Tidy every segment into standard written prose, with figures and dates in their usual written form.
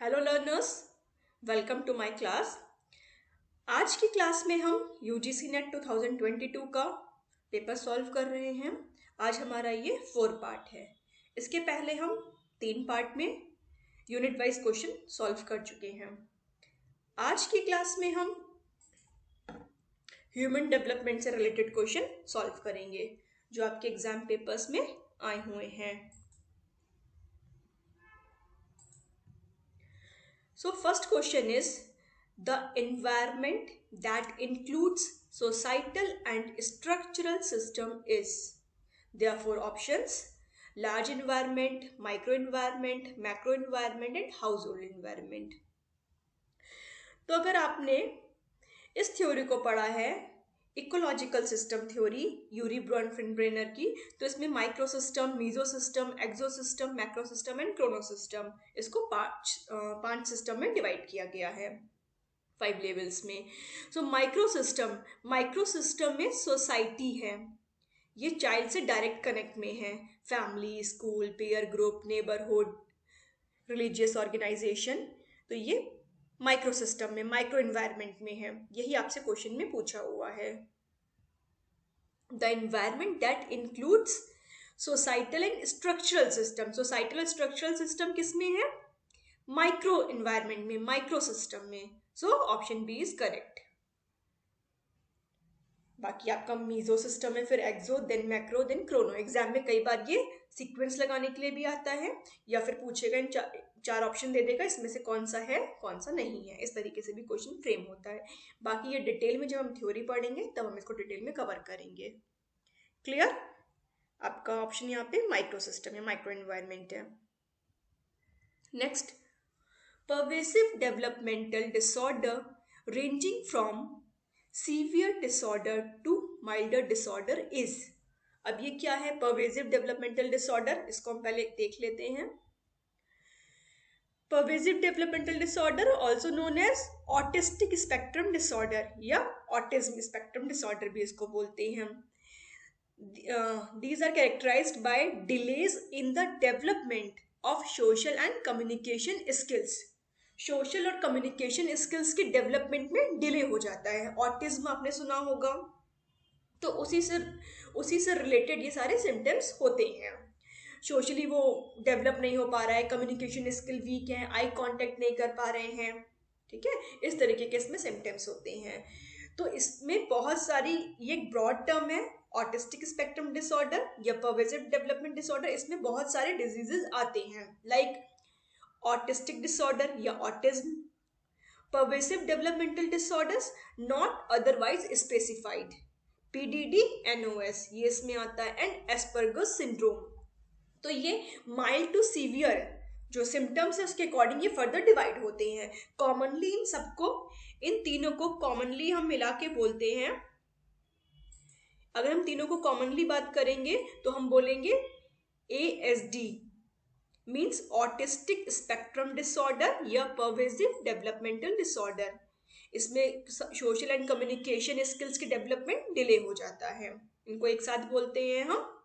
Hello learners, welcome to my class. आज की class में हम यूजीसी नेट 2022 का पेपर सॉल्व कर रहे हैं। आज हमारा ये 4 पार्ट है। इसके पहले हम 3 पार्ट में यूनिट वाइज क्वेश्चन सॉल्व कर चुके हैं। आज की क्लास में हम ह्यूमन डेवलपमेंट से रिलेटेड क्वेश्चन सॉल्व करेंगे जो आपके एग्जाम पेपर्स में आए हुए हैं। So first question is the environment that includes societal and structural system is. There are 4 options: large environment, micro environment, macro environment and household environment. तो अगर आपने इस थ्योरी को पढ़ा है, ecological system theory Urie Bronfenbrenner की, तो इसमें micro system, meso system, exo system, macro system and chrono system, इसको पांच सिस्टम में डिवाइड किया गया है 5 लेवल्स में। सो माइक्रो सिस्टम में सोसाइटी है, ये चाइल्ड से डायरेक्ट कनेक्ट में है। Family, school, peer group, neighbourhood, religious organisation, तो ये माइक्रो सिस्टम में, माइक्रो एनवायरनमेंट में है। यही आपसे क्वेश्चन में पूछा हुआ है। The environment that includes societal and structural system. Societal and structural system किसमें है? माइक्रो एनवायरनमेंट में, माइक्रो सिस्टम में। So option B is correct. बाकी आपका मीजो सिस्टम है, फिर exo, then macro, then chrono. Exam में कई बार ये सीक्वेंस लगाने के लिए भी आता है, या फिर पूछेगा इन चार ऑप्शन दे देगा, इसमें से कौन सा है कौन सा नहीं है। इस तरीके से भी क्वेश्चन फ्रेम होता है। बाकी ये डिटेल में जब हम थ्योरी पढ़ेंगे तब हम इसको डिटेल में कवर करेंगे। क्लियर? आपका ऑप्शन यहाँ पे माइक्रो सिस्टम है, माइक्रो एनवायरनमेंट है। Next, pervasive developmental disorder ranging from severe disorder to milder disorder is. अब ये क्या है pervasive developmental disorder? इसको हम पहले देख लेते हैं। pervasive developmental disorder also known as autistic spectrum disorder या autism spectrum disorder भी इसको बोलते हैं। These are characterized by delays in the development of social and communication skills. Social और कम्युनिकेशन स्किल्स के डेवलपमेंट में डिले हो जाता है। ऑटिज्म आपने सुना होगा, तो उसी से रिलेटेड ये सारे सिम्टम्स होते हैं। सोशली वो डेवलप नहीं हो पा रहा है, कम्युनिकेशन स्किल वीक है, आई कांटेक्ट नहीं कर पा रहे हैं, ठीक है, इस तरीके के इसमें सिम्टम्स होते हैं। तो इसमें बहुत सारी, ये एक ब्रॉड टर्म है, ऑटिस्टिक स्पेक्ट्रम डिसऑर्डर या परवेसिव डेवलपमेंट डिसऑर्डर। इसमें बहुत सारे डिजीजेस आते हैं, लाइक ऑटिस्टिक डिसऑर्डर या autism, pervasive developmental disorders not otherwise specified, PDD, NOS, ये इसमें आता है, एंड एस्पर्गस सिंड्रोम। तो ये माइल्ड टू सीवियर जो सिम्टम्स है उसके अकॉर्डिंग ये फर्दर डिवाइड होते हैं। कॉमनली इन सबको, इन तीनों को कॉमनली हम मिला के बोलते हैं। अगर हम तीनों को कॉमनली बात करेंगे तो हम बोलेंगे ASD means autistic spectrum disorder या परवेसिव डेवलपमेंटल डिसऑर्डर। इसमें सोशल एंड कम्युनिकेशन स्किल्स की डेवलपमेंट डिले हो जाता है। इनको एक साथ बोलते हैं हम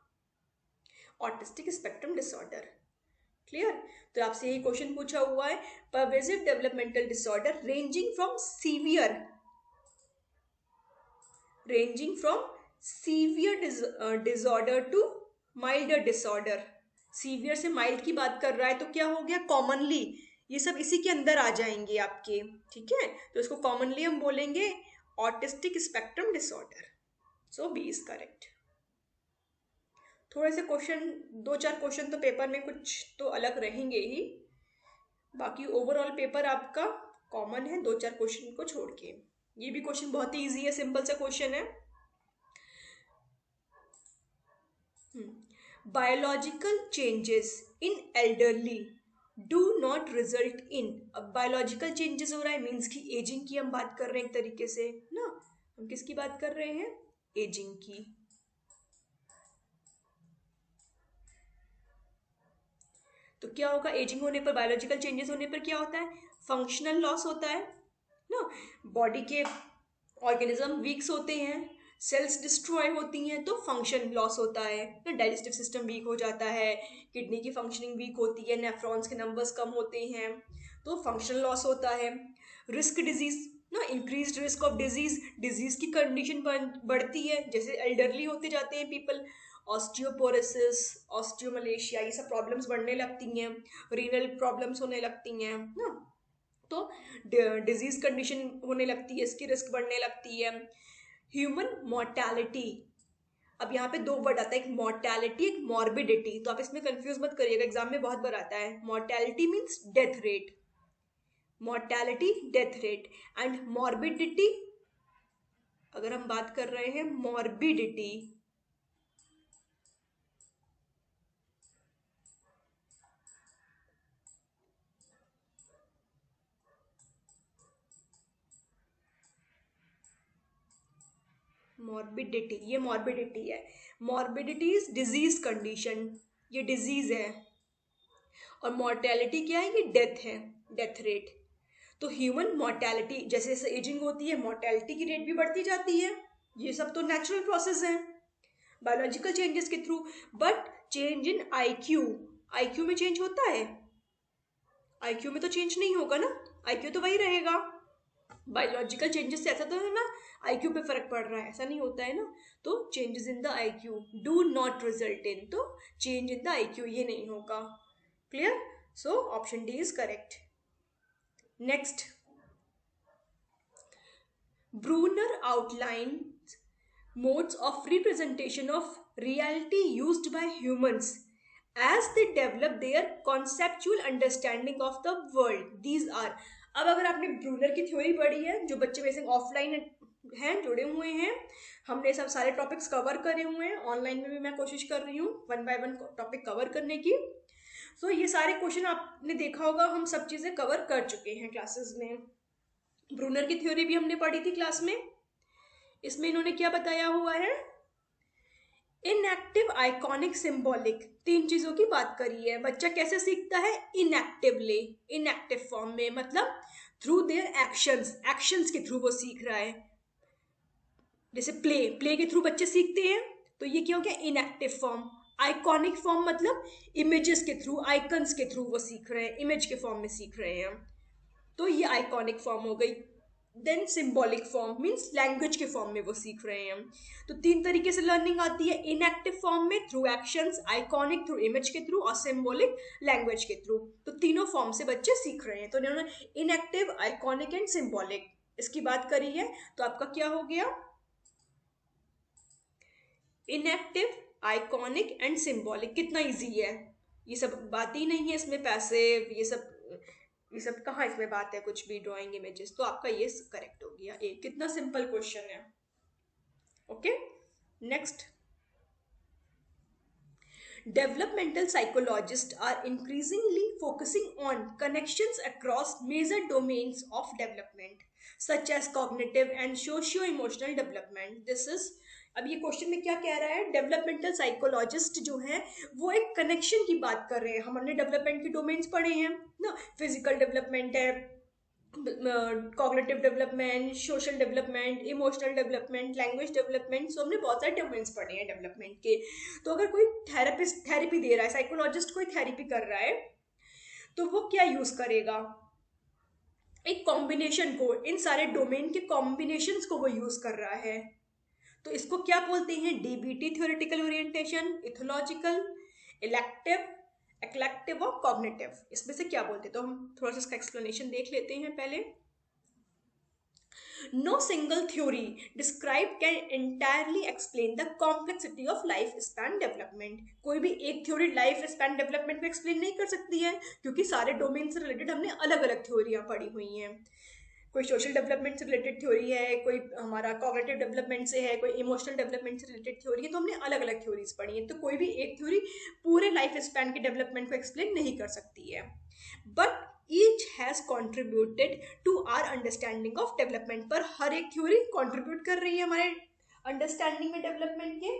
ऑटिस्टिक स्पेक्ट्रम डिसऑर्डर। क्लियर? तो आपसे यही क्वेश्चन पूछा हुआ है, pervasive developmental disorder ranging from severe disorder to milder disorder. Severe से माइल्ड की बात कर रहा है तो क्या हो गया, कॉमनली ये सब इसी के अंदर आ जाएंगे आपके, ठीक है। तो इसको कॉमनली हम बोलेंगे autistic spectrum disorder. So B is correct. थोड़े से क्वेश्चन, 2-4 क्वेश्चन तो पेपर में कुछ तो अलग रहेंगे ही, बाकी ओवरऑल पेपर आपका कॉमन है 2-4 क्वेश्चन को छोड़ के। ये भी क्वेश्चन बहुत ही ईजी है, सिंपल सा क्वेश्चन है। Biological changes in elderly do not result in. अब बायोलॉजिकल चेंजेस हो रहा है मीन्स की एजिंग की हम बात कर रहे हैं एक तरीके से ना। हम किसकी बात कर रहे हैं? एजिंग की। तो क्या होगा, एजिंग होने पर, बायोलॉजिकल चेंजेस होने पर क्या होता है? फंक्शनल लॉस होता है ना। बॉडी के ऑर्गेनिज्म वीक्स होते हैं, सेल्स डिस्ट्रॉय होती हैं, तो फंक्शन लॉस होता है ना। डाइजेस्टिव सिस्टम वीक हो जाता है, किडनी की फंक्शनिंग वीक होती है, नेफ्रॉन्स के नंबर्स कम होते हैं, तो फंक्शनल लॉस होता है। रिस्क डिजीज ना, increased risk of disease, disease की कंडीशन बढ़ती है, जैसे एल्डरली होते जाते हैं पीपल, ऑस्टियोपोरोसिस, ऑस्टियोमलेशिया, ये सब प्रॉब्लम्स बढ़ने लगती हैं, रीनल प्रॉब्लम्स होने लगती हैं ना, तो डिजीज कंडीशन होने लगती है, इसकी रिस्क बढ़ने लगती है। ह्यूमन मोर्टैलिटी, अब यहाँ पे दो वर्ड आता है, एक मोर्टैलिटी एक मॉर्बिडिटी, तो आप इसमें कंफ्यूज मत करिएगा, एग्जाम में बहुत बार आता है। Mortality means death rate, mortality death rate, and morbidity, अगर हम बात कर रहे हैं मॉर्बिडिटी, मॉर्बिडिटी, ये मॉर्बिडिटी है, मॉर्बिडिटी इज डिजीज कंडीशन, ये डिजीज है, और मॉर्टेलिटी क्या है, ये डेथ है, डेथ रेट। तो ह्यूमन मॉर्टेलिटी, जैसे जैसे एजिंग होती है मॉर्टेलिटी की रेट भी बढ़ती जाती है, ये सब तो नेचुरल प्रोसेस है बायोलॉजिकल चेंजेस के through. But change in IQ, IQ में चेंज होता है, आईक्यू में तो चेंज नहीं होगा ना, आईक्यू तो वही रहेगा। बायोलॉजिकल चेंजेस से ऐसा तो है ना आईक्यू पे फर्क पड़ रहा है, ऐसा नहीं होता है ना। तो changes in the IQ do not result in, तो चेंज इन द आईक्यू ये नहीं होगा। Clear? So option D is correct. Next, Brunner outlines modes of representation of reality used by humans as they develop their conceptual understanding of the world. These are, अब अगर आपने Brunner की theory पढ़ी है, जो बच्चे वैसे ऑफलाइन हैं जुड़े हुए हैं, हमने सब सारे टॉपिक्स कवर करे हुए हैं, ऑनलाइन में भी मैं कोशिश कर रही हूँ one by one topic cover करने की। सो ये सारे क्वेश्चन आपने देखा होगा, हम सब चीज़ें कवर कर चुके हैं क्लासेस में। ब्रूनर की थ्योरी भी हमने पढ़ी थी क्लास में। इसमें इन्होंने क्या बताया हुआ है, इनएक्टिव, आइकॉनिक, सिंबॉलिक, तीन चीजों की बात करी है। बच्चा कैसे सीखता है, इनएक्टिवली, इनएक्टिव फॉर्म में, मतलब थ्रू देयर एक्शंस, एक्शंस के थ्रू वो सीख रहा है। जैसे प्ले, प्ले के थ्रू बच्चे सीखते हैं, तो ये क्या हो गया, इनएक्टिव फॉर्म। आइकॉनिक फॉर्म मतलब इमेजेस के थ्रू, आइकन्स के थ्रू वो सीख रहे हैं, इमेज के फॉर्म में सीख रहे हैं, तो ये आइकॉनिक फॉर्म हो गई। Then symbolic form means language के फॉर्म में वो सीख रहे हैं। तो तीन तरीके से लर्निंग आती है, इनएक्टिव फॉर्म में through actions, iconic through image के थ्रू, और सिंबॉलिक लैंग्वेज के थ्रू। तो तीनों फॉर्म से बच्चे सीख रहे हैं। तो इन्होंने इनएक्टिव, आइकॉनिक एंड सिंबॉलिक इसकी बात करी है। तो आपका क्या हो गया, इनएक्टिव, आइकॉनिक एंड सिंबॉलिक। कितना इजी है, ये सब बात ही नहीं है इसमें, पैसिव, ये सब कहाँ इसमें बात है, कुछ भी ड्राइंग इमेजेस। तो आपका ये करेक्ट हो गया, एक कितना सिंपल क्वेश्चन है। Okay, next, developmental psychologists are increasingly focusing on connections across major domains of development such as cognitive and socio-emotional development. This is, अब ये क्वेश्चन में क्या कह रहा है, डेवलपमेंटल साइकोलॉजिस्ट जो हैं वो एक कनेक्शन की बात कर रहे हैं। हमने डेवलपमेंट के डोमेन्स पढ़े हैं ना, फिजिकल डेवलपमेंट है, cognitive development, social development, emotional development, language development, so हमने बहुत सारे डोमेन्स पढ़े हैं डेवलपमेंट के। तो अगर कोई थेरेपिस्ट थेरेपी दे रहा है, साइकोलॉजिस्ट कोई थेरेपी कर रहा है, तो वो क्या यूज करेगा, एक कॉम्बिनेशन को, इन सारे डोमेन के कॉम्बिनेशंस को वो यूज कर रहा है। तो इसको क्या बोलते हैं, DBT, theoretical orientation, ethological, elective, eclectic और कॉग्निटिव, इसमें से क्या बोलते हैं। तो हम थोड़ा सा इसका एक्सप्लेनेशन देख लेते हैं पहले। No single theory describe can entirely explain the complexity of life span development. कोई भी एक थ्योरी लाइफ स्पैन डेवलपमेंट को एक्सप्लेन नहीं कर सकती है, क्योंकि सारे डोमेन से रिलेटेड हमने अलग अलग थ्योरियां पढ़ी हुई हैं। कोई सोशल डेवलपमेंट से रिलेटेड थ्योरी है, कोई हमारा कॉग्निटिव डेवलपमेंट से है, कोई इमोशनल डेवलपमेंट से रिलेटेड थ्योरी है, तो हमने अलग अलग थ्योरीज पढ़ी है। तो कोई भी एक थ्योरी पूरे लाइफ स्पैन के डेवलपमेंट को एक्सप्लेन नहीं कर सकती है, but each has contributed to our understanding of development. पर हर एक थ्योरी कॉन्ट्रीब्यूट कर रही है हमारे अंडरस्टैंडिंग में डेवलपमेंट के।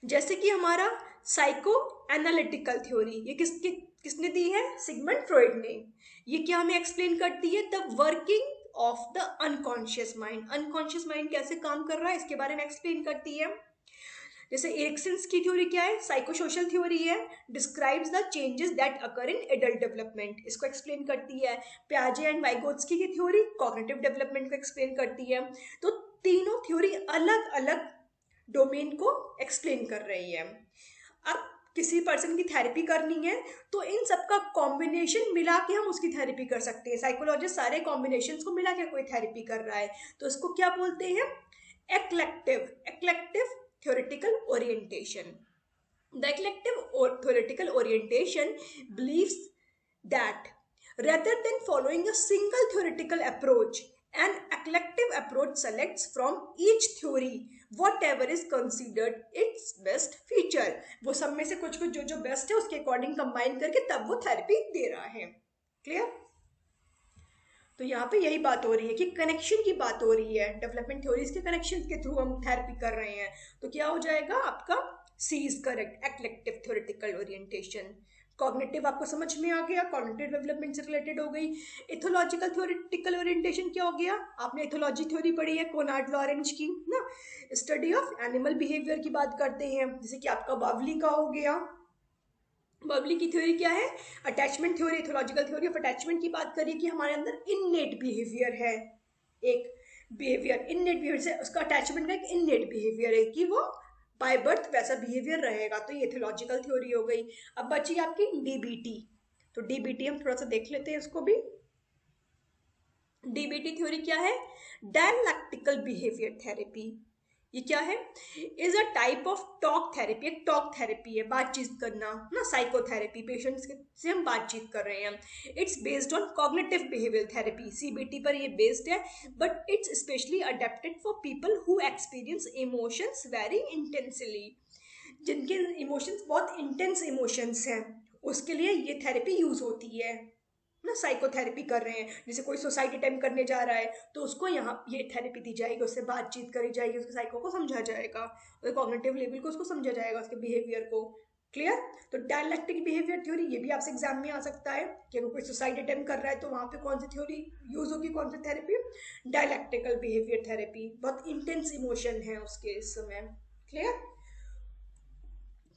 जैसे कि हमारा साइको एनालिटिकल थ्योरी, ये किसने दी है, सिगमंड फ्रॉइड ने। ये क्या हमें एक्सप्लेन करती है, the working of the unconscious mind, unconscious mind कैसे काम कर रहा है इसके बारे में एक्सप्लेन करती है। जैसे एरिक्सन्स की थ्योरी क्या है, साइकोसोशल थ्योरी है, describes the changes that occur in adult development, इसको एक्सप्लेन करती है। पियाजे एंड वाइगोत्स्की की थ्योरी कॉग्निटिव डेवलपमेंट को एक्सप्लेन करती है। तो तीनों थ्योरी अलग अलग डोमेन को एक्सप्लेन कर रही है। अब किसी पर्सन की थेरेपी करनी है तो इन सबका कॉम्बिनेशन मिला के हम उसकी थेरेपी कर सकते हैं। साइकोलॉजिस्ट सारे कॉम्बिनेशंस को मिला के कोई थेरेपी कर रहा है तो इसको क्या बोलते हैं, eclectic theoretical orientation. The eclectic theoretical orientation believes that rather than following a single theoretical approach, an eclectic approach selects from each theory whatever is considered its best feature. वो सब में से कुछ कुछ जो बेस्ट है उसके अकॉर्डिंग कंबाइन करके तब वो थेरेपी दे रहा है। क्लियर? तो यहाँ पे यही बात हो रही है कि कनेक्शन की बात हो रही है, डेवलपमेंट थ्योरीज के कनेक्शन के थ्रू हम थेरेपी कर रहे हैं। तो क्या हो जाएगा आपका, C is correct, eclectic theoretical orientation. Cognitive आपको समझ में आ गया, कॉग्निटिव डेवलपमेंट से रिलेटेड हो गई। इथोलॉजिकल थ्योरेटिकल ओरिएंटेशन क्या हो गया, आपने इथोलॉजी थ्योरी पढ़ी है कोनार्ड लॉरेंज की ना, स्टडी ऑफ एनिमल बिहेवियर की बात करते हैं, जैसे कि आपका बावली का हो गया। बबली की थ्योरी क्या है, attachment theory, ethological theory of attachment की बात करिए कि हमारे अंदर इननेट बिहेवियर है, एक बिहेवियर इननेट बिहेवियर से उसका अटैचमेंट का एक इननेट बिहेवियर है कि वो बाय बर्थ वैसा बिहेवियर रहेगा, तो ये इथोलॉजिकल थ्योरी हो गई। अब बची आपकी डीबीटी, तो डीबीटी हम थोड़ा सा देख लेते हैं इसको भी। डीबीटी थ्योरी क्या है, डायलैक्टिकल बिहेवियर थेरेपी। ये क्या है, is a type of talk therapy, एक टॉक थेरेपी है, बातचीत करना ना, साइकोथेरेपी, पेशेंट्स से हम बातचीत कर रहे हैं। It's based on cognitive behaviour therapy, CBT पर ये बेस्ड है, but it's specially adapted for people who experience emotions very intensely, जिनके इमोशंस बहुत इंटेंस इमोशंस हैं, उसके लिए ये थेरेपी यूज होती है ना। साइकोथेरेपी कर रहे हैं, जैसे कोई सुसाइड अटेम्प्ट करने जा रहा है तो उसको यहाँ ये थेरेपी दी जाएगी, उससे बातचीत करी जाएगी, उसके साइको को समझा जाएगा, उसके कॉग्निटिव लेवल को उसको समझा जाएगा, उसके बिहेवियर को। क्लियर? तो डायलैक्टिक बिहेवियर थ्योरी ये भी आपसे एग्जाम में आ सकता है कि अगर कोई सुसाइड अटेम्प्ट कर रहा है तो वहाँ पे कौन सी थ्योरी यूज होगी, कौन सी थेरेपी, डायलैक्टिकल बिहेवियर थेरेपी। बहुत इंटेंस इमोशन है उसके इस समय। क्लियर?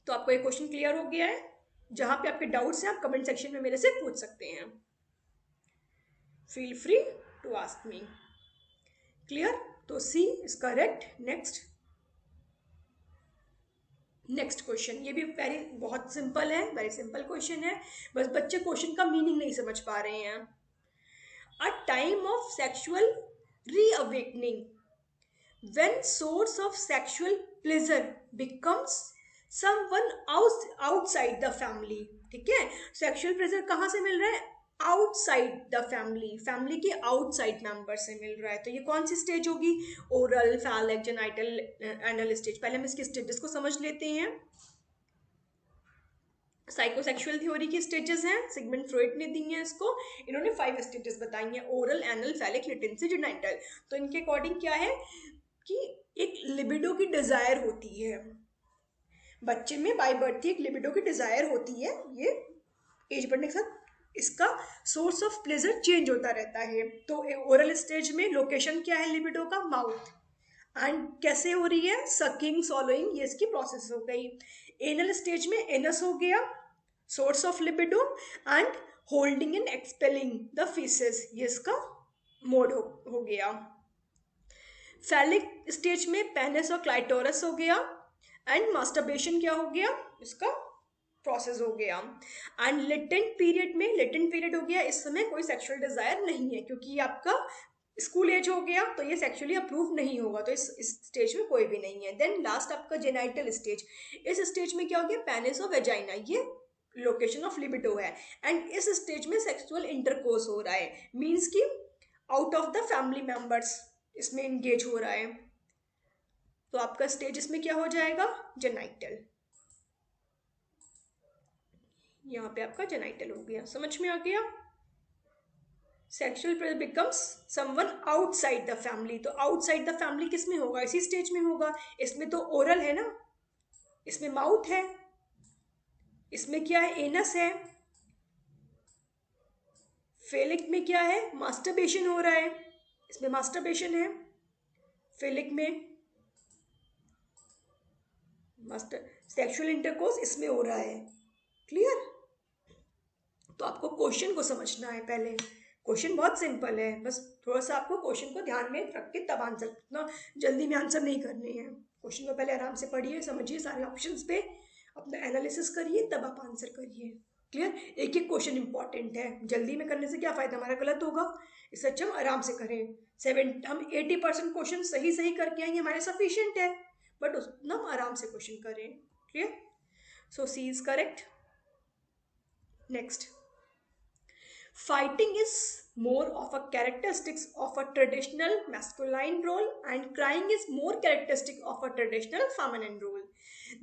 तो आपको ये क्वेश्चन क्लियर हो गया है? जहाँ पे आपके डाउट्स हैं आप कमेंट सेक्शन में मेरे से पूछ सकते हैं, feel free to ask me. Clear? तो C is correct. Next question, ये भी बहुत सिंपल है, वेरी सिंपल क्वेश्चन है, बस बच्चे क्वेश्चन का मीनिंग नहीं समझ पा रहे हैं। A time of sexual reawakening, when source of sexual pleasure becomes someone outside the family। ठीक है, सेक्सुअल प्लेजर कहाँ से मिल रहा है, आउटसाइड द फैमिली, फैमिली के आउटसाइड मेंबर से मिल रहा है। तो ये कौन सी स्टेज होगी, oral, phallic, genital, anal stage. पहले हम इसके स्टेजेस को समझ लेते हैं। साइकोसेक्सुअल थ्योरी की स्टेजेस हैं, सिगमंड फ्रॉइड ने दी हैं इसको, इन्होंने 5 स्टेजेस बताई हैं, oral, anal, phallic, latency, genital. तो इनके अकॉर्डिंग क्या है कि एक लिबिडो की डिजायर होती है बच्चे में, बाय बर्थ एक लिबिडो की डिजायर होती है, ये एज बढ़ने के साथ इसका सोर्स ऑफ प्लेजर चेंज होता रहता है। तो ओरल स्टेज में लोकेशन क्या है लिबिडो का, माउथ, एंड कैसे हो रही है, सकिंग, सॉलोइंग, ये इसकी प्रोसेस हो गई। एनल स्टेज में एनस हो गया, source of libido, and holding and expelling the faeces, ये इसका मोड हो गया। फैलिक स्टेज में पेनिस और क्लाइटोरस हो गया, एंड मास्टरबेशन क्या हो गया, इसका प्रोसेस हो गया। एंड लेटेंट पीरियड में, लेटेंट पीरियड हो गया, इस समय कोई सेक्सुअल डिजायर नहीं है क्योंकि आपका स्कूल एज हो गया, तो ये सेक्सुअली अप्रूव नहीं होगा, तो इस स्टेज में कोई भी नहीं है। देन लास्ट आपका जेनाइटल स्टेज, इस स्टेज में क्या हो गया, पेनिस और वेजाइना, ये लोकेशन ऑफ लिबिडो है, एंड इस स्टेज में सेक्सुअल इंटरकोर्स हो रहा है, मीन्स कि out of the family members इसमें इंगेज हो रहा है। तो आपका स्टेज इसमें क्या हो जाएगा, जेनाइटल, यहाँ पे आपका जेनाइटल हो गया। समझ में आ गया? Sexual pleasure becomes someone outside the family, तो आउटसाइड द फैमिली किस में होगा, इसी स्टेज में होगा। इसमें तो ओरल है ना, इसमें माउथ है, इसमें क्या है, एनस है, फेलिक में क्या है, मास्टरबेशन हो रहा है, इसमें मास्टरबेशन है, फेलिक में मस्ट सेक्सुअल इंटरकोर्स इसमें हो रहा है, क्लियर। तो आपको क्वेश्चन को समझना है पहले, क्वेश्चन बहुत सिंपल है, बस थोड़ा सा आपको क्वेश्चन को ध्यान में रख के तब आंसर, इतना जल्दी में आंसर नहीं करने हैं। क्वेश्चन को पहले आराम से पढ़िए, समझिए सारे ऑप्शंस पे, अपना एनालिसिस करिए, तब आप आंसर करिए, क्लियर। एक एक क्वेश्चन इंपॉर्टेंट है, जल्दी में करने से क्या फायदा, हमारा गलत होगा, इससे अच्छा हम आराम से करें। हम 80% क्वेश्चन सही सही करके आएंगे, हमारे सफिशियंट है, बट उतना हम आराम से क्वेश्चन करें, clear. So C is correct. Next, fighting is more of a characteristics of a traditional masculine role and crying is more characteristic of a traditional feminine role.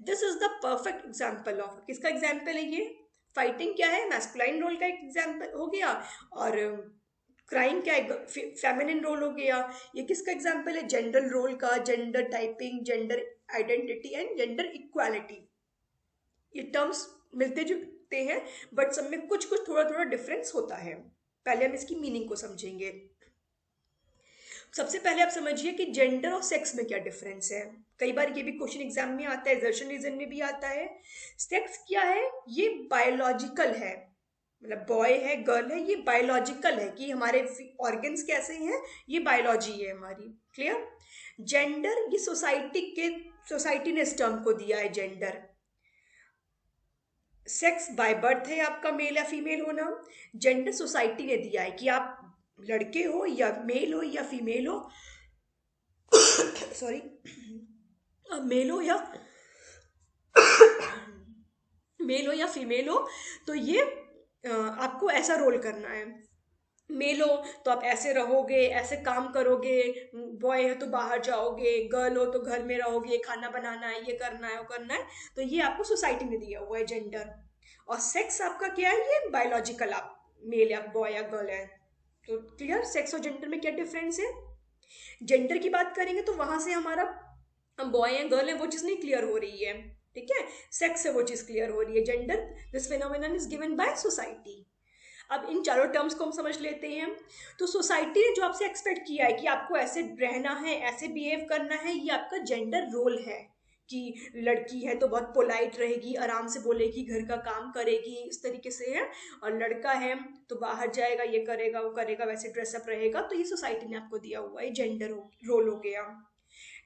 This is the perfect example of, किसका example है ये, fighting क्या है, masculine role का एक example हो गया, और क्राइम क्या है, फेमिनिन रोल हो गया। ये किसका एग्जाम्पल है, जेंडर रोल का, gender typing, gender identity and gender equality. ये टर्म्स मिलते जुलते हैं, बट सब में कुछ कुछ थोड़ा थोड़ा डिफरेंस होता है। पहले हम इसकी मीनिंग को समझेंगे। सबसे पहले आप समझिए कि जेंडर और सेक्स में क्या डिफरेंस है। कई बार ये भी क्वेश्चन एग्जाम में आता है, एग्जर्शन रीजन में भी आता है। सेक्स क्या है, ये बायोलॉजिकल है, मतलब बॉय है गर्ल है, ये बायोलॉजिकल है कि हमारे ऑर्गन्स कैसे हैं, ये बायोलॉजी है हमारी, क्लियर। जेंडर ये सोसाइटी ने इस टर्म को दिया है जेंडर। सेक्स बाय बर्थ है आपका, मेल या फीमेल होना। जेंडर सोसाइटी ने दिया है कि आप लड़के हो या मेल हो या फीमेल हो, सॉरी, मेल हो या फीमेल हो, तो ये आपको ऐसा रोल करना है। मेल हो तो आप ऐसे रहोगे, ऐसे काम करोगे, बॉय है तो बाहर जाओगे, गर्ल हो तो घर में रहोगे, खाना बनाना है, ये करना है, वो करना है। तो ये आपको सोसाइटी ने दिया हुआ है जेंडर। और सेक्स आपका क्या है, ये बायोलॉजिकल, आप मेल या बॉय या गर्ल है। तो क्लियर, सेक्स और जेंडर में क्या डिफरेंस है। जेंडर की बात करेंगे तो वहां से हमारा हम बॉय है गर्ल है वो चीज नहीं क्लियर हो रही है, ठीक है। सेक्स से वो चीज क्लियर हो रही है। Gender, this phenomenon is given by society. अब इन चारों टर्म्स को हम समझ लेते हैं। तो सोसाइटी ने जो आपसे एक्सपेक्ट किया है कि आपको ऐसे रहना है, ऐसे बिहेव करना है, ये आपका जेंडर रोल है। कि लड़की है तो बहुत पोलाइट रहेगी, आराम से बोलेगी, घर का काम करेगी, इस तरीके से है। और लड़का है तो बाहर जाएगा, ये करेगा, वो करेगा, वैसे ड्रेसअप रहेगा। तो ये सोसाइटी ने आपको दिया हुआ है, जेंडर रोल हो गया।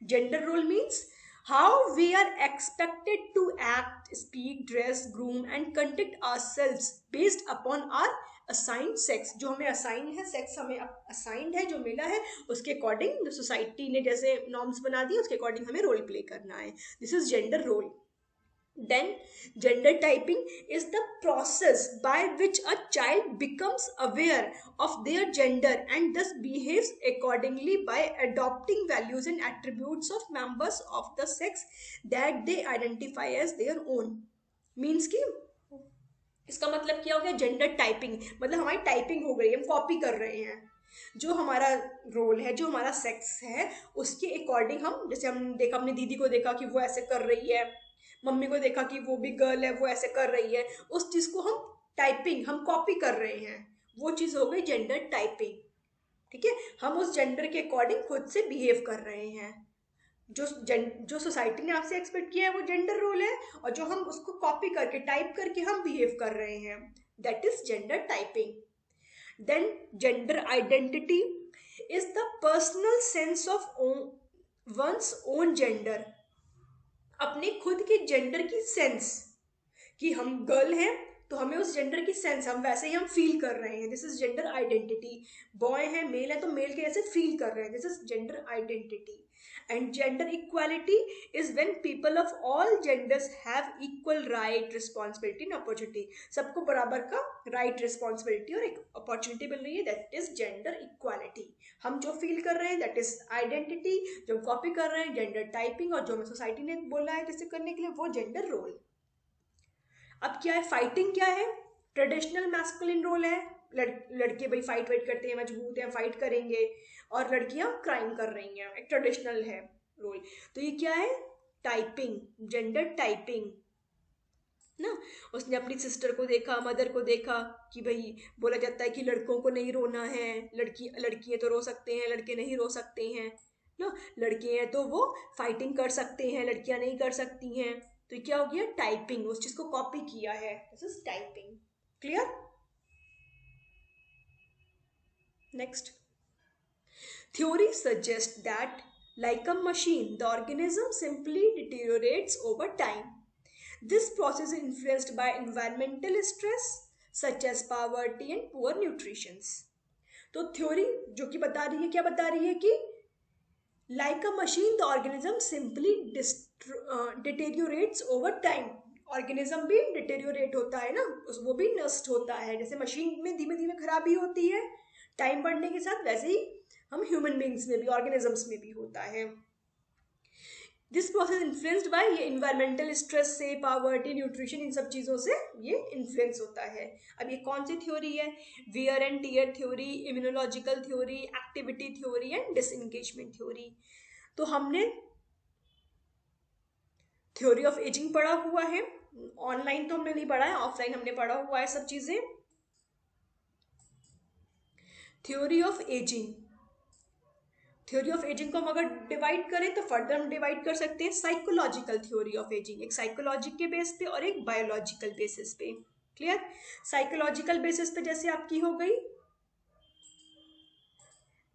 Gender role means how we are expected to act, speak, dress, groom and conduct ourselves based upon our assigned sex। जो हमें असाइन है, सेक्स हमें असाइंड है, जो मिला है, उसके अकॉर्डिंग सोसाइटी ने जैसे नॉर्म्स बना दिए, उसके अकॉर्डिंग हमें रोल प्ले करना है। This is gender role. Then gender typing is the process by which a child becomes aware of their gender and thus behaves accordingly by adopting values and attributes of members of the sex that they identify as their own। Means कि इसका मतलब क्या हो गया, gender typing मतलब हमारी typing हो गई, हम कॉपी कर रहे हैं जो हमारा रोल है, जो हमारा सेक्स है, उसके अकॉर्डिंग हम, जैसे हम देखा, अपनी दीदी को देखा कि वो ऐसे कर रही है, मम्मी को देखा कि वो भी गर्ल है, वो ऐसे कर रही है, उस चीज को हम टाइपिंग, हम कॉपी कर रहे हैं, वो चीज हो गई जेंडर टाइपिंग, ठीक है। हम उस जेंडर के अकॉर्डिंग खुद से बिहेव कर रहे हैं। जो सोसाइटी ने आपसे एक्सपेक्ट किया है वो जेंडर रोल है, और जो हम उसको कॉपी करके, टाइप करके हम बिहेव कर रहे हैं, that is gender typing. Then gender identity is the personal sense of one's own gender। अपने खुद के जेंडर की सेंस, कि हम गर्ल हैं तो हमें उस जेंडर की सेंस, हम वैसे ही हम फील कर रहे हैं, this is gender identity. Boy है, मेल है तो मेल के ऐसे फील कर रहे हैं, this is gender identity. And gender equality is when people of all genders have equal right, responsibility and opportunity. सबको बराबर का राइट, रिस्पॉन्सिबिलिटी और एक अपॉर्चुनिटी मिल रही है, दैट इज जेंडर इक्वालिटी। हम जो फील कर रहे हैं दैट इज आइडेंटिटी, जो कॉपी कर रहे हैं जेंडर टाइपिंग, और जो हमें सोसाइटी ने बोला है जैसे करने के लिए वो जेंडर रोल। अब क्या है, फाइटिंग क्या है, ट्रेडिशनल मैस्कुलिन रोल है, लड़के भाई फाइट वाइट करते हैं, मजबूत हैं, फाइट करेंगे, और लड़कियां क्राइम कर रही हैं, एक ट्रेडिशनल है रोल। तो ये क्या है, टाइपिंग, जेंडर टाइपिंग ना। उसने अपनी सिस्टर को देखा, मदर को देखा कि भाई बोला जाता है कि लड़कों को नहीं रोना है, लड़कियां तो रो सकते हैं, लड़के नहीं रो सकते हैं ना, लड़के हैं तो वो फाइटिंग कर सकते हैं, लड़कियां नहीं कर सकती हैं। तो क्या हो गया, टाइपिंग, उस चीज को कॉपी किया है, this is typing. Clear? Next, theory suggests that like a machine the organism simply deteriorates over time. This process is influenced by environmental stress such as poverty and poor nutrition. तो theory जो कि बता रही है, क्या बता रही है कि like a machine the organism simply deteriorates over time. Organism भी डिटेरियोरेट होता है ना, वो भी नष्ट होता है, जैसे मशीन में धीमे धीमे खराबी होती है टाइम बढ़ने के साथ, वैसे ही हम ह्यूमन बींग्स में भी, ऑर्गेनिजम्स में भी होता है। दिस प्रोसेस इन्फ्लुएंस्ड बाय, ये इन्वायरमेंटल स्ट्रेस से, पावर्टी, न्यूट्रिशन, इन सब चीज़ों से ये इन्फ्लुएंस होता है। अब ये कौन सी थ्योरी है? Wear and tear theory, immunological theory, activity theory and disengagement theory. तो हमने थ्योरी ऑफ एजिंग पढ़ा हुआ है, ऑनलाइन तो हमने नहीं पढ़ा है, ऑफलाइन हमने पढ़ा हुआ है सब चीजें। Theory of ageing, theory of ageing को हम अगर डिवाइड करें तो फर्दर हम डिवाइड कर सकते हैं साइकोलॉजिकल थ्योरी ऑफ एजिंग, एक साइकोलॉजी के बेस पे और एक बायोलॉजिकल बेसिस पे। क्लियर? साइकोलॉजिकल बेसिस पे जैसे आपकी हो गई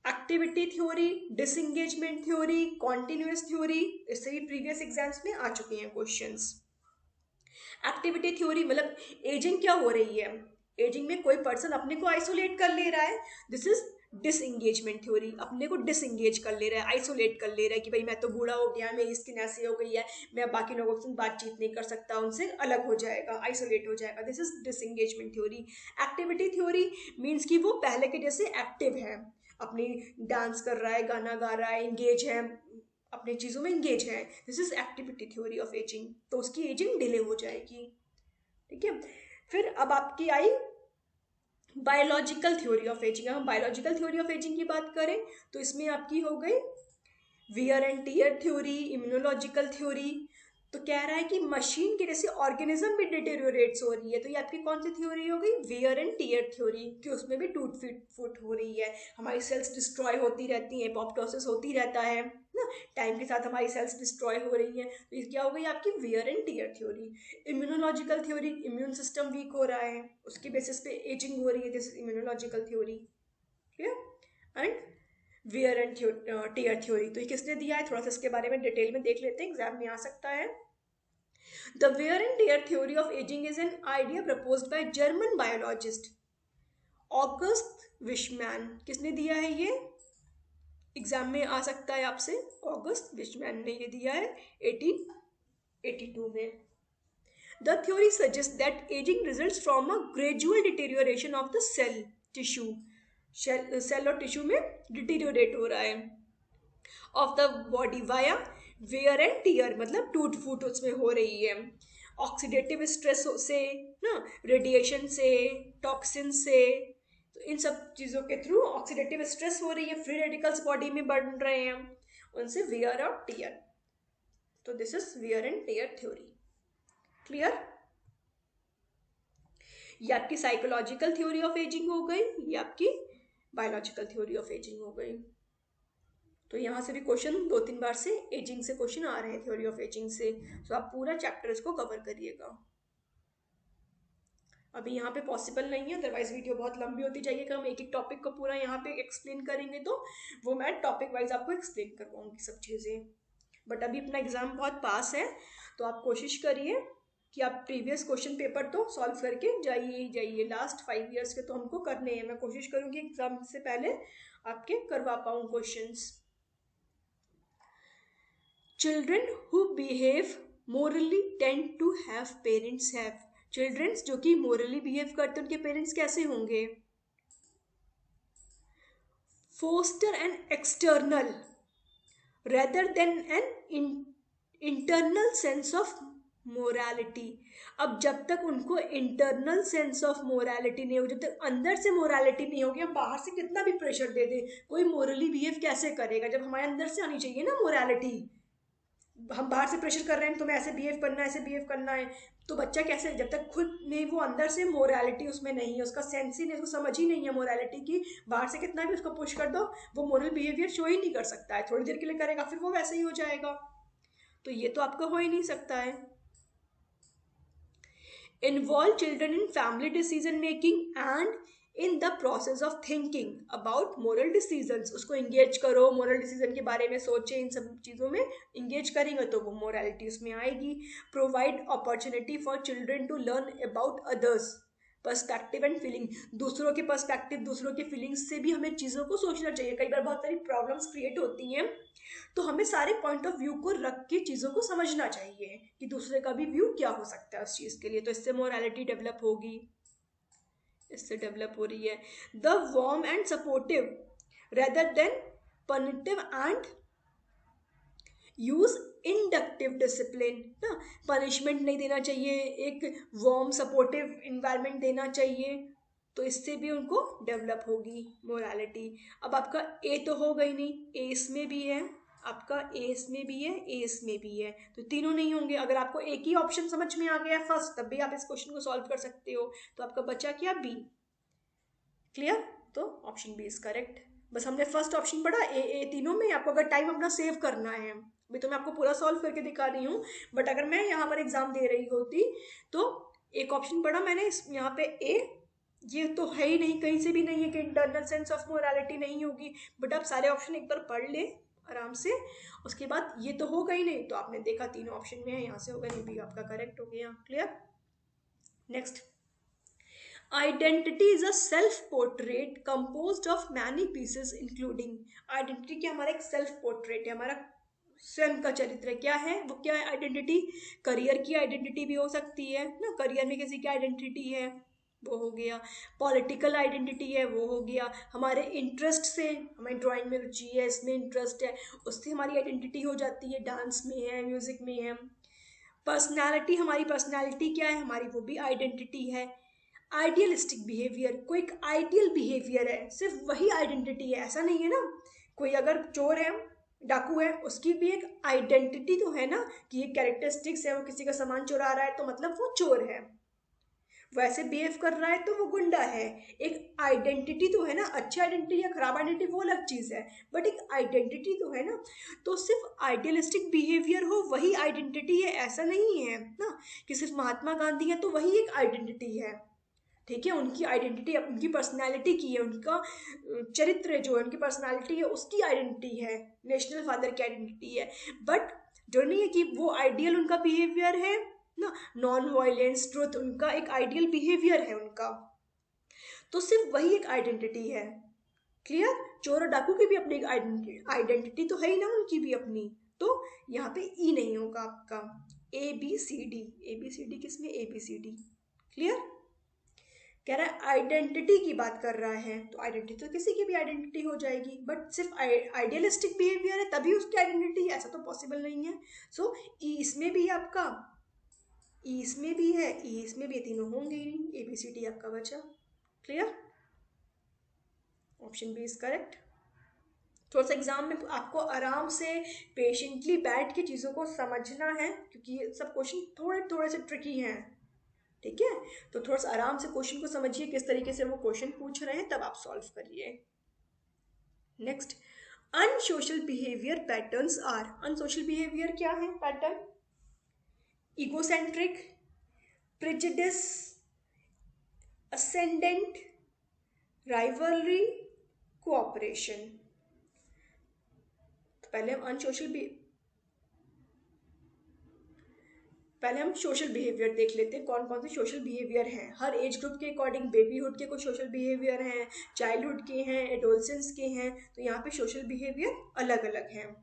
activity theory, disengagement theory, continuous theory, इससे भी प्रीवियस एग्जाम्स में आ चुके हैं क्वेश्चंस। एक्टिविटी थ्योरी मतलब एजिंग क्या हो रही है, एजिंग में कोई पर्सन अपने को आइसोलेट कर ले रहा है, दिस इज डिसएंगेजमेंट थ्योरी, अपने को डिसएंगेज कर ले रहा है, आइसोलेट कर ले रहा है कि भाई मैं तो बूढ़ा हो गया, मेरी स्किन ऐसी हो गई है, मैं बाकी लोगों से बातचीत नहीं कर सकता, उनसे अलग हो जाएगा, आइसोलेट हो जाएगा, this is disengagement theory. Activity theory means कि वो पहले के जैसे एक्टिव है, अपनी डांस कर रहा है, गाना गा रहा है, इंगेज है, अपने चीज़ों में इंगेज है, this is activity theory of ageing, तो उसकी एजिंग डिले हो जाएगी। ठीक है, फिर अब आपकी आई बायोलॉजिकल थ्योरी ऑफ एजिंग। हम बायोलॉजिकल थ्योरी ऑफ एजिंग की बात करें तो इसमें आपकी हो गई wear and tear theory, immunological theory. तो कह रहा है कि मशीन के जैसे ऑर्गेनिज्म भी डिटेरियोरेट्स हो रही है, तो ये आपकी कौन सी थ्योरी हो गई? वियर एंड टीयर थ्योरी, कि उसमें भी टूट फुट हो रही है, हमारी सेल्स डिस्ट्रॉय होती रहती हैं, एपोप्टोसिस होती रहता है ना, टाइम के साथ हमारी सेल्स डिस्ट्रॉय हो रही हैं, तो ये क्या हो गई आपकी wear and tear theory. Immunological theory, immune system weak हो रहा है, उसके बेसिस पे एजिंग हो रही है, this is immunological theory. Clear? And wear and tear theory, तो ये किसने दिया है, थोड़ा सा इसके बारे में डिटेल में देख लेते हैं, एग्जाम में आ सकता है। The wear and tear theory of ageing is an idea proposed by German biologist August Weismann. किसने दिया है ये, एग्जाम में आ सकता है आपसे, ऑगस्ट विशमैन ने ये दिया है 1882 में। The theory suggest that ageing results from a gradual deterioration of the cell tissue, cell और टिश्यू में डिटेरियोरेट हो रहा है, of the body via wear and tear, मतलब टूट फूट उसमें हो रही है, ऑक्सीडेटिव स्ट्रेस से ना, रेडिएशन से, टॉक्सिन से, तो इन सब चीज़ों के थ्रू ऑक्सीडेटिव स्ट्रेस हो रही है, फ्री रेडिकल्स बॉडी में बढ़ रहे हैं, उनसे वेयर और टीयर, तो this is wear and tear theory. Clear? ये आपकी साइकोलॉजिकल थ्योरी ऑफ एजिंग हो गई, ये आपकी बायोलॉजिकल थ्योरी ऑफ एजिंग हो गई। तो यहाँ से भी क्वेश्चन 2-3 बार से एजिंग से क्वेश्चन आ रहे हैं, थ्योरी ऑफ एजिंग से, तो आप पूरा चैप्टर इसको कवर करिएगा। अभी यहाँ पे पॉसिबल नहीं है, अदरवाइज वीडियो बहुत लंबी होती जाएगी, हम एक एक टॉपिक को पूरा यहाँ पे एक्सप्लेन करेंगे, तो वो मैं टॉपिक वाइज आपको एक्सप्लेन करवाऊंगी सब चीज़ें। बट अभी अपना एग्जाम बहुत पास है, तो आप कोशिश करिए कि आप प्रीवियस क्वेश्चन पेपर तो सॉल्व करके जाइए ही जाइए, लास्ट 5 ईयर्स के तो हमको करने हैं, मैं कोशिश करूँगी एग्जाम से पहले आपके करवा पाऊँ questions. Children who behave morally tend to have parents have. Children जो कि morally behave करते हैं, उनके parents कैसे होंगे? Foster an external rather than an internal sense of morality. अब जब तक उनको इंटरनल सेंस ऑफ मोरालिटी नहीं होगी, जब तक अंदर से मोरालिटी नहीं होगी, हम बाहर से कितना भी प्रेशर दे दे, कोई मोरली बिहेव कैसे करेगा जब हमारे अंदर से आनी चाहिए ना मोरालिटी। हम बाहर से प्रेशर कर रहे हैं तुम्हें ऐसे बिहेव करना है, ऐसे बिहेव करना है, तो बच्चा कैसे, जब तक खुद में वो अंदर से मोरालिटी उसमें नहीं है, उसका सेंस ही नहीं, उसको समझ ही नहीं है मोरालिटी की, बाहर से कितना भी उसको पुश कर दो वो मोरल बिहेवियर शो ही नहीं कर सकता है, थोड़ी देर के लिए करेगा फिर वो वैसे ही हो जाएगा, तो ये तो आपका हो ही नहीं सकता है। Involve children in family decision making and in the process of thinking about moral decisions. उसको इंगेज करो, मोरल डिसीजन के बारे में सोचे, इन सब चीज़ों में इंगेज करेंगे तो वो मोरालिटी उसमें आएगी। Provide opportunity for children to learn about others perspective and feeling. दूसरों के पर्सपेक्टिव, दूसरों के फीलिंग्स से भी हमें चीज़ों को सोचना चाहिए। कई बार बहुत सारी प्रॉब्लम्स क्रिएट होती हैं तो हमें सारे पॉइंट ऑफ व्यू को रख के चीज़ों को समझना चाहिए कि दूसरे का भी व्यू क्या हो सकता है उस चीज़ के लिए। तो इससे मोरालिटी डेवलप होगी, इससे डेवलप हो रही है। The warm and supportive rather than punitive and use inductive discipline ना, पनिशमेंट नहीं देना चाहिए, एक वार्म सपोर्टिव इन्वायरमेंट देना चाहिए, तो इससे भी उनको डेवलप होगी मोरालिटी। अब आपका ए तो हो गई नहीं, ए इसमें भी है, आपका ए इसमें भी है, ए इसमें भी है, तो तीनों नहीं होंगे। अगर आपको एक ही ऑप्शन समझ में आ गया फर्स्ट, तब भी आप इस क्वेश्चन को सॉल्व कर सकते हो। तो आपका बचा क्या, बी। क्लियर? तो ऑप्शन बी इज करेक्ट। बस हमने फर्स्ट ऑप्शन पढ़ा, ए तीनों में। आपको अगर टाइम अपना सेव करना है, अभी तो मैं आपको पूरा सॉल्व करके दिखा रही हूँ, बट अगर मैं यहाँ पर एग्जाम दे रही होती तो एक ऑप्शन पढ़ा मैंने, यहाँ पे ए, ये तो है ही नहीं, कहीं से भी नहीं है कि इंटरनल सेंस ऑफ मोरालिटी नहीं होगी। बट आप सारे ऑप्शन एक बार पढ़ ले आराम से, उसके बाद ये तो होगा ही नहीं, तो आपने देखा तीनों ऑप्शन में है, यहाँ से होगा नहीं, भी आपका करेक्ट हो गया। Clear? Next, identity is a self portrait composed of many pieces including. Identity क्या, हमारा एक सेल्फ पोर्ट्रेट है, हमारा स्वयं का चरित्र क्या है, वो क्या है आइडेंटिटी। करियर की आइडेंटिटी भी हो सकती है ना, करियर में किसी की आइडेंटिटी है, वो हो गया। पॉलिटिकल आइडेंटिटी है, वो हो गया। हमारे इंटरेस्ट से, हमें ड्राइंग में रुचि है, इसमें इंटरेस्ट है, उससे हमारी आइडेंटिटी हो जाती है, डांस में है, म्यूजिक में है। पर्सनैलिटी, हमारी पर्सनैलिटी क्या है, हमारी वो भी आइडेंटिटी है। आइडियलिस्टिक बिहेवियर, कोई एक आइडियल बिहेवियर है, सिर्फ वही आइडेंटिटी है, ऐसा नहीं है ना। कोई अगर चोर है, डाकू है, उसकी भी एक आइडेंटिटी तो है ना, कि ये कैरेक्टरिस्टिक्स है, वो किसी का सामान चुरा रहा है तो मतलब वो चोर है, वैसे बिहेव कर रहा है तो वो गुंडा है। एक आइडेंटिटी तो है ना, अच्छी आइडेंटिटी या खराब आइडेंटिटी वो अलग चीज़ है, बट एक आइडेंटिटी तो है ना। तो सिर्फ आइडियलिस्टिक बिहेवियर हो वही आइडेंटिटी है, ऐसा नहीं है ना कि सिर्फ महात्मा गांधी है तो वही एक आइडेंटिटी है। ठीक है, उनकी आइडेंटिटी उनकी पर्सनैलिटी की है, उनका चरित्र जो है, उनकी पर्सनैलिटी है, उसकी आइडेंटिटी है, नेशनल फादर की आइडेंटिटी है। बट जो नहीं है कि वो आइडियल उनका बिहेवियर है ना, नॉन वायलेंस, ट्रुथ, उनका एक आइडियल बिहेवियर है उनका, तो सिर्फ वही एक आइडेंटिटी है। क्लियर? चोर और डाकू की भी अपनी आइडेंटिटी तो है ही ना, उनकी भी अपनी। तो यहाँ पे ई नहीं होगा आपका, A B C D. A B C D किसमें, A B C D. Clear? कह रहा है आइडेंटिटी की बात कर रहा है, तो आइडेंटिटी तो किसी की भी आइडेंटिटी हो जाएगी, बट सिर्फ आइडियलिस्टिक बिहेवियर है तभी उसकी आइडेंटिटी, ऐसा तो पॉसिबल नहीं है। सो ई इसमें भी है आपका, ई इसमें भी है, ई इसमें भी है, तीनों होंगे ही नहीं, ए बी सी डी आपका बचा। Clear? Option B is correct. थोड़ा सा एग्जाम में आपको आराम से पेशेंटली बैठ के चीज़ों को समझना है, क्योंकि ये सब क्वेश्चन थोड़े थोड़े से ट्रिकी हैं। ठीक है, तो थोड़ा सा आराम से क्वेश्चन को समझिए किस तरीके से वो क्वेश्चन पूछ रहे हैं, तब आप सॉल्व करिए। Next, unsocial behaviour patterns are. Unsocial behaviour क्या है pattern? Egocentric, prejudice, ascendant, rivalry, cooperation. तो पहले हम सोशल बिहेवियर देख लेते हैं, कौन कौन से सोशल बिहेवियर हैं हर एज ग्रुप के अकॉर्डिंग। बेबीहुड के कुछ सोशल बिहेवियर हैं, चाइल्डहुड के हैं, एडोलसेंस के हैं, तो यहाँ पे सोशल बिहेवियर अलग अलग हैं।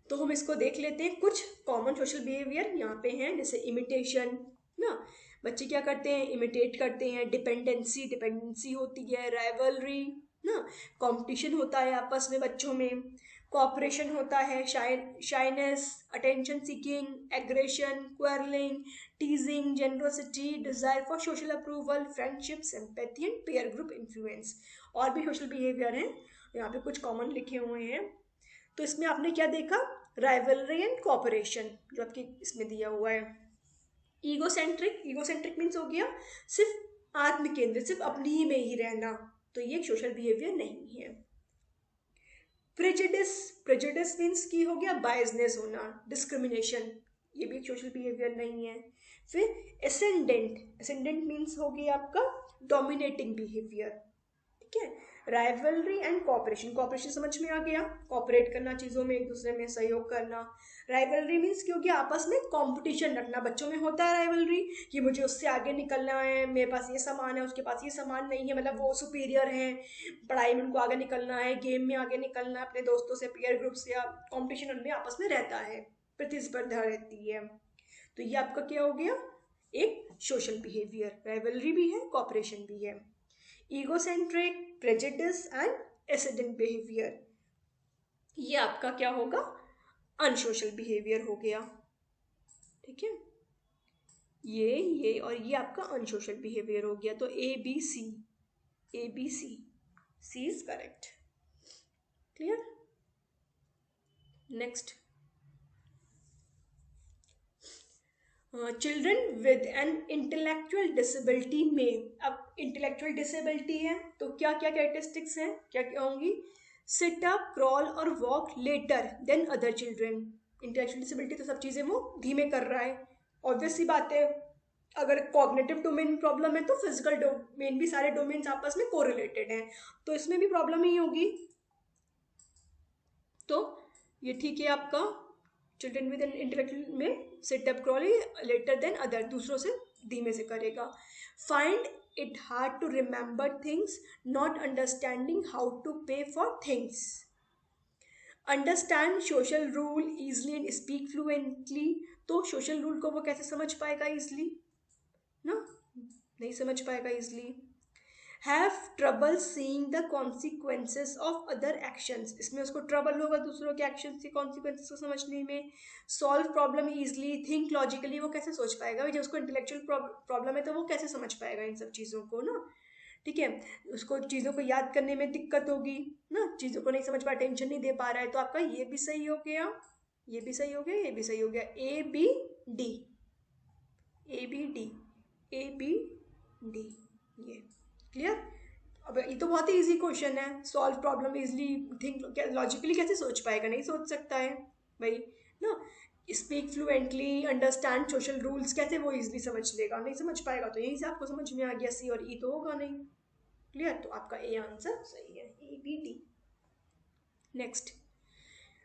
तो हम इसको देख लेते हैं, कुछ कॉमन सोशल बिहेवियर यहाँ पे हैं, जैसे इमिटेशन ना, बच्चे क्या करते हैं, इमिटेट करते हैं। डिपेंडेंसी होती है। राइवलरी ना, कंपटीशन होता है आपस में बच्चों में। कोऑपरेशन होता है, shyness, attention seeking, aggression, quarrelling, टीजिंग, generosity, desire for social approval, friendship, sympathy and pair group influence. और भी सोशल बिहेवियर हैं, यहाँ पे कुछ कॉमन लिखे हुए हैं। तो इसमें आपने क्या देखा, राइवलरी एंड कोऑपरेशन जो आपके इसमें दिया हुआ है। ईगोसेंट्रिक मीन्स हो गया सिर्फ आत्म केंद्रित, सिर्फ अपनी ही में ही रहना, तो ये सोशल बिहेवियर नहीं है। प्रेजुडिस मीन्स की हो गया बायसनेस होना, डिस्क्रिमिनेशन, ये भी एक सोशल बिहेवियर नहीं है। फिर एसेंडेंट मीन्स हो गया आपका डोमिनेटिंग बिहेवियर, ठीक है। राइवलरी एंड कॉपरेशन समझ में आ गया, कॉपरेट करना, चीज़ों में एक दूसरे में सहयोग करना। राइवलरी मीन्स क्योंकि आपस में कंपटीशन रखना, बच्चों में होता है राइवलरी कि मुझे उससे आगे निकलना है, मेरे पास ये सामान है उसके पास ये सामान नहीं है, मतलब वो सुपीरियर है, पढ़ाई में उनको आगे निकलना है, गेम में आगे निकलना है, अपने दोस्तों से, पीयर ग्रुप से, कॉम्पिटिशन उनमें आपस में रहता है, प्रतिस्पर्धा रहती है। तो ये आपका क्या हो गया, एक सोशल बिहेवियर, राइवलरी भी है, कॉपरेशन भी है। ईगोसेंट्रिक, प्रेजुडिस एंड एसेडेंट बिहेवियर, ये आपका क्या होगा, अनसोशल बिहेवियर हो गया, ठीक है। ये और ये आपका अनसोशल बिहेवियर हो गया। तो ABC, C is correct. Clear. Next, children with an intellectual disability में, अब इंटेलेक्चुअल डिसेबिलिटी है तो क्या क्या कैरेक्टरिस्टिक्स हैं, क्या क्या होंगी, सिट अप, क्रॉल और walk later than other children. Intellectual disability तो सब चीज़ें वो धीमे कर रहा है, ऑब्वियस सी बात है। अगर कॉग्निटिव डोमेन प्रॉब्लम है तो फिजिकल डोमेन भी, सारे डोमेन्स आपस में कोरिलेटेड हैं, तो इसमें भी प्रॉब्लम ही होगी। तो ये ठीक है आपका, चिल्ड्रन विद एन इंटेलेक्चुअल में sit up, crawl later than other, दूसरों से धीमे से करेगा। Find it hard to remember things, not understanding how to pay for things. Understand social rule easily and speak fluently, तो सोशल रूल को वो कैसे समझ पाएगा ईजली ना, नहीं समझ पाएगा easily. Have trouble seeing the consequences of other actions, इसमें उसको ट्रबल होगा दूसरों के एक्शंस के कॉन्सिक्वेंसेज को समझने में। Solve problem easily, think logically, वो कैसे सोच पाएगा, जब उसको इंटेलेक्चुअल प्रॉब्लम है तो वो कैसे समझ पाएगा इन सब चीज़ों को ना, ठीक है। उसको चीज़ों को याद करने में दिक्कत होगी ना, चीज़ों को नहीं समझ पा, टेंशन नहीं दे पा रहा है, तो आपका ये भी सही हो गया, ये भी सही हो गया, ये भी सही हो गया। ABD, ABD, ये क्लियर। अब ये तो बहुत ही इजी क्वेश्चन है, solve problem easily, think logically, कैसे सोच पाएगा, नहीं सोच सकता है भाई ना। Speak fluently, understand social rules, कैसे वो इजली समझ लेगा, नहीं समझ पाएगा। तो यही से आपको समझ में आ गया, सी और ई तो होगा नहीं। क्लियर, तो आपका ए आंसर सही है, ABD। नेक्स्ट,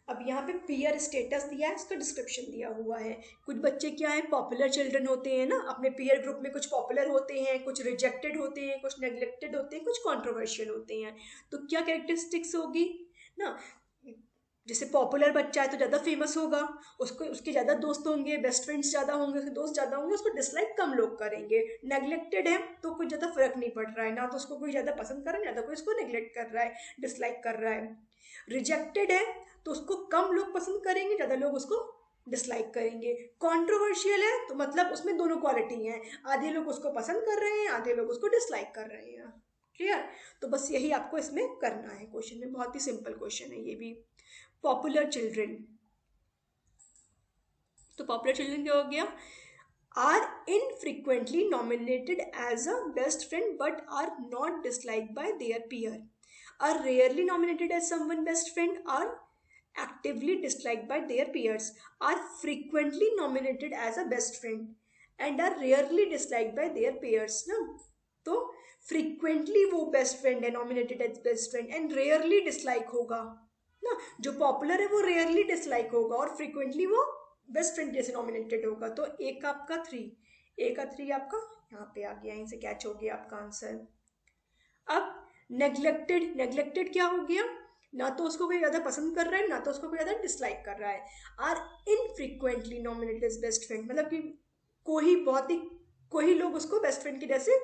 अब यहाँ पे पीयर स्टेटस दिया है, इसका डिस्क्रिप्शन दिया हुआ है। कुछ बच्चे क्या है, पॉपुलर चिल्ड्रन होते हैं ना, अपने पीयर ग्रुप में कुछ पॉपुलर होते हैं, कुछ रिजेक्टेड होते हैं, कुछ नेग्लेक्टेड होते हैं, कुछ कंट्रोवर्शियल होते हैं। तो क्या कैरेक्टरिस्टिक्स होगी ना, जैसे पॉपुलर बच्चा है तो ज़्यादा फेमस होगा, उसको उसके ज़्यादा दोस्त होंगे, बेस्ट फ्रेंड्स ज़्यादा होंगे, उसके दोस्त ज़्यादा होंगे, उसको डिसलाइक कम लोग करेंगे। नेग्लेक्टेड है तो कुछ ज़्यादा फर्क नहीं पड़ रहा है, ना तो उसको कोई ज़्यादा पसंद कर रहा है, ना तो कोई उसको नेग्लेक्ट कर रहा है, डिसलाइक कर रहा है। रिजेक्टेड है तो उसको कम लोग पसंद करेंगे, ज़्यादा लोग उसको डिसलाइक करेंगे। कंट्रोवर्शियल है तो मतलब उसमें दोनों क्वालिटी हैं, आधे लोग उसको पसंद कर रहे हैं, आधे लोग उसको डिसलाइक कर रहे हैं। क्लियर, तो बस यही आपको इसमें करना है क्वेश्चन में, बहुत ही सिंपल क्वेश्चन है ये भी। पॉपुलर चिल्ड्रन, तो पॉपुलर चिल्ड्रन क्या हो गया, are infrequently nominated as a best friend but are not dislike by their peer, are rarely nominated as someone best friend, are actively disliked by their peers, are frequently nominated as a best friend and are rarely disliked by their peers ना। तो frequently वो best friend है, nominated as best friend, and rarely dislike होगा ना, जो popular है वो rarely dislike होगा और फ्रीक्वेंटली वो बेस्ट फ्रेंड जैसे नॉमिनेटेड होगा। तो एक आपका 3, ए का 3 आपका यहाँ पे आ गया, यहीं से कैच हो गया आपका आंसर। अब नेग्लेक्टेड क्या हो गया, ना तो उसको कोई ज़्यादा पसंद कर रहा है, ना तो उसको कोई ज़्यादा डिसलाइक कर रहा है। Are infrequently nominated as best friend, मतलब कि कोई लोग उसको बेस्ट फ्रेंड के जैसे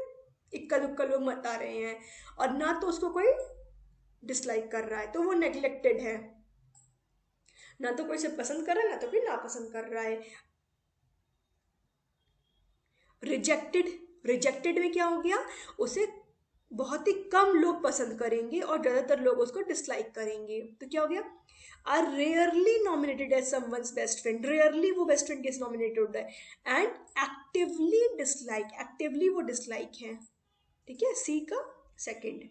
इक्का दुक्का लोग बता रहे हैं, और ना तो उसको कोई डिसलाइक कर रहा है, तो वो नेग्लेक्टेड है। ना तो कोई से पसंद कर रहा है, ना तो कोई नापसंद कर रहा है। रिजेक्टेड में क्या हो गया, उसे बहुत ही कम लोग पसंद करेंगे और ज़्यादातर लोग उसको डिसलाइक करेंगे। तो क्या हो गया, are rarely nominated as someone's best friend, rarely वो बेस्ट फ्रेंड कैसे नॉमिनेटेड होता है। एंड एक्टिवली डिसलाइक, एक्टिवली वो डिसलाइक है, ठीक है, सी का second.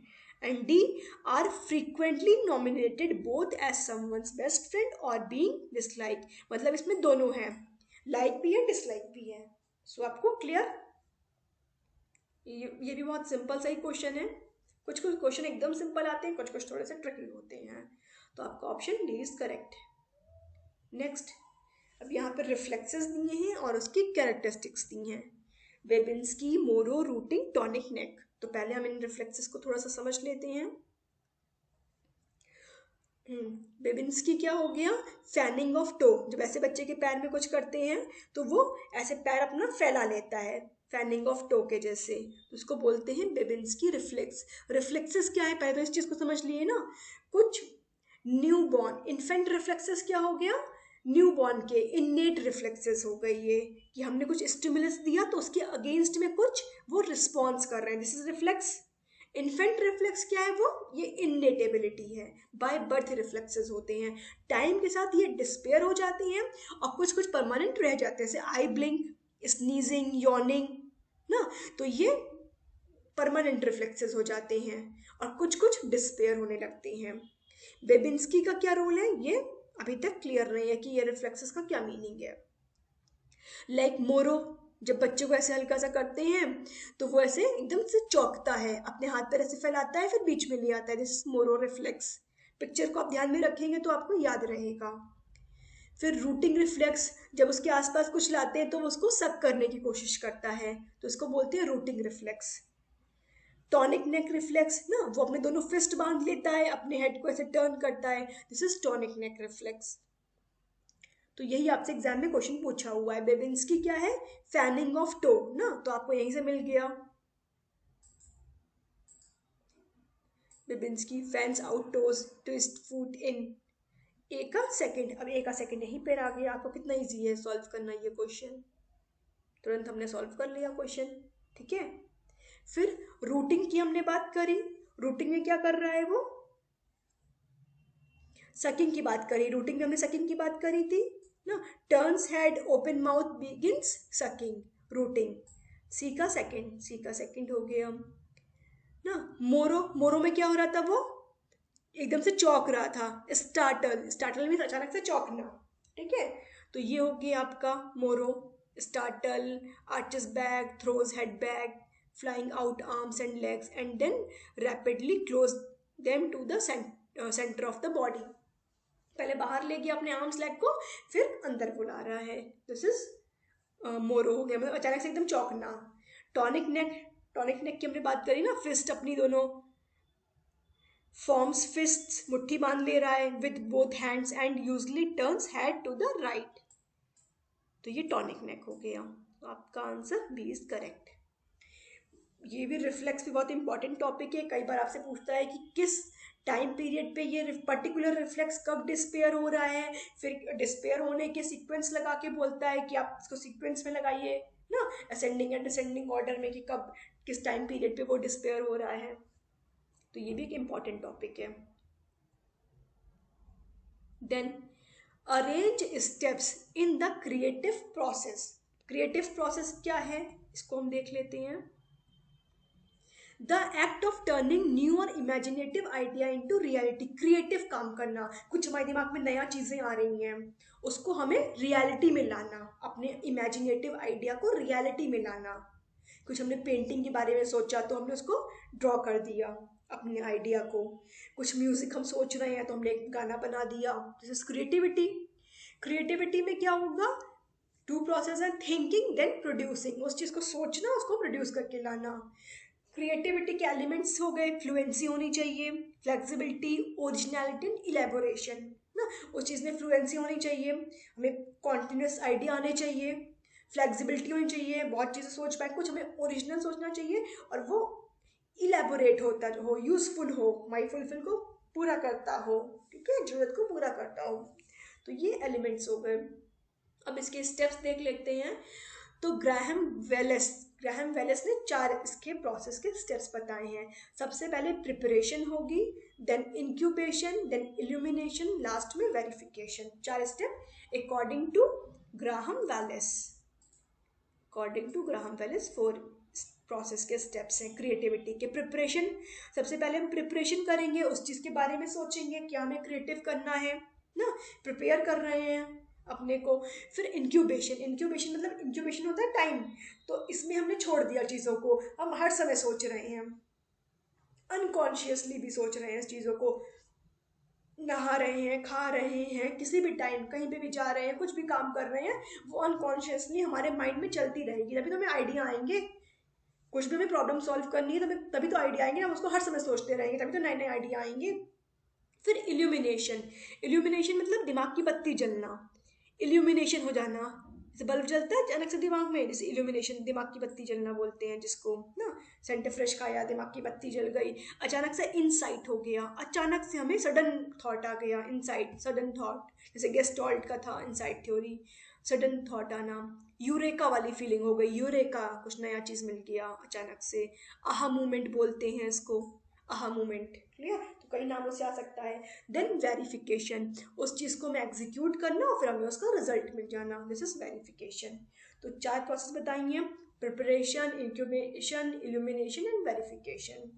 And D, are frequently nominated both as someone's best friend और बीइंग डिसलाइक, मतलब इसमें दोनों हैं, लाइक भी है, डिसलाइक भी है। सो आपको क्लियर? ये भी बहुत सिंपल सा ही क्वेश्चन है। कुछ कुछ क्वेश्चन एकदम सिंपल आते हैं, कुछ कुछ थोड़े से ट्रिकी होते हैं। तो आपका option D is correct. Next, अब यहाँ पर रिफ्लेक्सेस दिए हैं और उसकी कैरेक्टरिस्टिक्स दी हैं। बेबिंस्की, मोरो, रूटिंग, टॉनिक नेक। तो पहले हम इन रिफ्लेक्सेस को थोड़ा सा समझ लेते हैं। बेबिंस्की क्या हो गया? Fanning of toe. जब ऐसे बच्चे के पैर में कुछ करते हैं तो वो ऐसे पैर अपना फैला लेता है, फैनिंग ऑफ टो के जैसे, तो उसको बोलते हैं बेबिंस्की रिफ्लेक्स। रिफ्लेक्सेस क्या है, पहले तो इस चीज को समझ लिए ना। कुछ न्यू बॉर्न इन्फेंट रिफ्लेक्सेस क्या हो गया? न्यू बॉर्न के इन्नेट रिफ्लेक्सेस हो गई ये, कि हमने कुछ स्टिमुलस दिया तो उसके अगेंस्ट में कुछ वो रिस्पॉन्स कर रहे हैं, this is reflex. Infant reflex क्या है? वो ये इन्नेट एबिलिटी है, बाय बर्थ रिफ्लेक्सेस होते हैं। टाइम के साथ ये डिस्पेयर हो जाती हैं और कुछ कुछ परमानेंट रह जाते हैं, जैसे आई ब्लिंक, स्नीजिंग, यॉर्निंग ना, तो ये परमानेंट रिफ्लेक्सेस हो जाते हैं और कुछ कुछ डिस्पेयर होने लगते हैं। बेबिंस्की का क्या रोल है, ये अभी तक क्लियर नहीं है कि ये रिफ्लेक्सेस का क्या मीनिंग है। लाइक मोरो, जब बच्चे को ऐसे हल्का सा करते हैं तो वो ऐसे एकदम से चौंकता है, अपने हाथ पैर ऐसे फैलाता है, फिर बीच में ले आता है, this is Moro reflex. Picture को आप ध्यान में रखेंगे तो आपको याद रहेगा। फिर रूटिंग रिफ्लेक्स, जब उसके आसपास कुछ लाते हैं तो वो उसको सक करने की कोशिश करता है, तो इसको बोलते हैं रूटिंग रिफ्लेक्स। टॉनिक नेक रिफ्लेक्स ना, वो अपने दोनों फिस्ट बांध लेता है, अपने हेड को ऐसे टर्न करता है, this is tonic neck reflex. तो यही आपसे एग्जाम में क्वेश्चन पूछा हुआ है। बेबिंस्की क्या है? फैनिंग ऑफ टो ना, तो आपको यहीं से मिल गया। Babinski fans out toes twist foot in A का सेकंड। अब ए का सेकंड यहीं पर आ गया, आपको कितना इजी है सॉल्व करना ये क्वेश्चन, तुरंत हमने सॉल्व कर लिया क्वेश्चन, ठीक है। फिर रूटिंग की हमने बात करी, रूटिंग में क्या कर रहा है वो? सकिंग की बात करी, रूटिंग में हमने सकिंग की बात करी थी ना। Turns head, open mouth, begins sucking, rooting. C का सेकंड हो गया ना। मोरो, मोरो में क्या हो रहा था? वो एकदम से चौंक रहा था, स्टार्टल में अचानक से चौंकना, ठीक है। तो ये हो गया आपका Moro. Startle, arches back, throws head back, flying out arms and legs and then rapidly close them to the centre of the body. पहले बाहर ले गया अपने आर्म्स लेग को, फिर अंदर बुला रहा है, दिस इज मोरो हो गया, मतलब अचानक से एकदम चौंकना। टॉनिक नेक, टॉनिक नेक की हमने बात करी ना, फिस्ट अपनी दोनों फॉर्म्स फिस्ट्स, मुट्ठी बांध ले रहा है with both hands and usually turns head to the right, तो ये टॉनिक नेक हो गया। तो आपका आंसर बी इज करेक्ट। ये भी रिफ्लेक्स भी बहुत इंपॉर्टेंट टॉपिक है, कई बार आपसे पूछता है कि किस टाइम पीरियड पे ये पर्टिकुलर रिफ्लेक्स कब डिस्पेयर हो रहा है, फिर डिस्पेयर होने के सीक्वेंस लगा के बोलता है कि आप इसको सीक्वेंस में लगाइए ना, असेंडिंग एंड डिसेंडिंग ऑर्डर में, कि कब किस टाइम पीरियड पे वो डिस्पेयर हो रहा है। तो ये भी एक इम्पॉर्टेंट टॉपिक है। Then arrange steps in the creative process. Creative process क्या है, इसको हम देख लेते हैं। The act of turning new और imaginative idea into reality. Creative काम करना, कुछ हमारे दिमाग में नया चीजें आ रही हैं, उसको हमें रियलिटी में लाना, अपने इमेजिनेटिव आइडिया को रियलिटी में लाना। कुछ हमने पेंटिंग के बारे में सोचा तो हमने उसको ड्रॉ कर दिया अपने आइडिया को। कुछ म्यूजिक हम सोच रहे हैं तो हमने एक गाना बना दिया, दिस इज क्रिएटिविटी। क्रिएटिविटी में क्या होगा? टू प्रोसेस है, थिंकिंग देन प्रोड्यूसिंग, उस चीज को सोचना, उसको प्रोड्यूस करके लाना। क्रिएटिविटी के एलिमेंट्स हो गए, फ्लुएंसी होनी चाहिए, फ्लेक्सिबिलिटी, ओरिजिनलिटी एंड इलेबोरेशन ना, उस चीज़ में फ्लुएंसी होनी चाहिए, हमें कॉन्टिन्यूस आइडिया आने चाहिए, फ्लेक्सिबिलिटी होनी चाहिए, बहुत चीज़ें सोच पाए, कुछ हमें ओरिजिनल सोचना चाहिए और वो इलेबोरेट होता हो, यूजफुल हो, माई फुलफिल को पूरा करता हो, ठीक है, जरूरत को पूरा करता हो। तो ये एलिमेंट्स हो गए। अब इसके स्टेप्स देख लेते हैं। तो ग्राहम वेलेस ने 4 इसके प्रोसेस के स्टेप्स बताए हैं। सबसे पहले प्रिपरेशन होगी, then incubation, then illumination, last में verification. 4 step according to Graham Wallas. 4 process के स्टेप्स हैं क्रिएटिविटी के। प्रिपरेशन, सबसे पहले हम प्रिपरेशन करेंगे, उस चीज़ के बारे में सोचेंगे क्या हमें क्रिएटिव करना है ना, प्रिपेयर कर रहे हैं अपने को। फिर इंक्यूबेशन, इंक्यूबेशन मतलब इंक्यूबेशन होता है टाइम, तो इसमें हमने छोड़ दिया चीज़ों को, हम हर समय सोच रहे हैं, अनकॉन्शियसली भी सोच रहे हैं इस चीज़ों को, नहा रहे हैं, खा रहे हैं, किसी भी टाइम कहीं पे भी जा रहे हैं, कुछ भी काम कर रहे हैं, वो अनकॉन्शियसली हमारे माइंड में चलती रहेगी, तभी तो हमें आइडिया आएंगे। कुछ भी हमें प्रॉब्लम सॉल्व करनी है तभी तभी तो आइडिया आएंगे, हम उसको हर समय सोचते रहेंगे तभी तो नए नए आइडिया आएंगे। फिर इल्यूमिनेशन, इल्यूमिनेशन मतलब दिमाग की बत्ती जलना, इल्यूमिनेशन हो जाना, जैसे बल्ब जलता है अचानक से दिमाग में, जैसे इल्यूमिनेशन दिमाग की बत्ती जलना बोलते हैं जिसको ना। सेंटर फ्रेश खाया, दिमाग की बत्ती जल गई, अचानक से इनसाइट हो गया, अचानक से हमें सडन थॉट आ गया, इनसाइट सडन थॉट, जैसे गेस्टॉल्ट का था इनसाइट थ्योरी, सडन थॉट आना। यूरेका वाली फीलिंग हो गई, यूरेका, कुछ नया चीज़ मिल गया अचानक से, आहा मूवमेंट बोलते हैं इसको, आहा मूवमेंट, क्लियर, तो कई नामों से आ सकता है। देन वेरिफिकेशन, उस चीज़ को हमें एग्जीक्यूट करना और फिर हमें उसका रिजल्ट मिल जाना, दिस इज वेरिफिकेशन। तो 4 प्रोसेस बताइए, preparation, incubation, illumination and verification.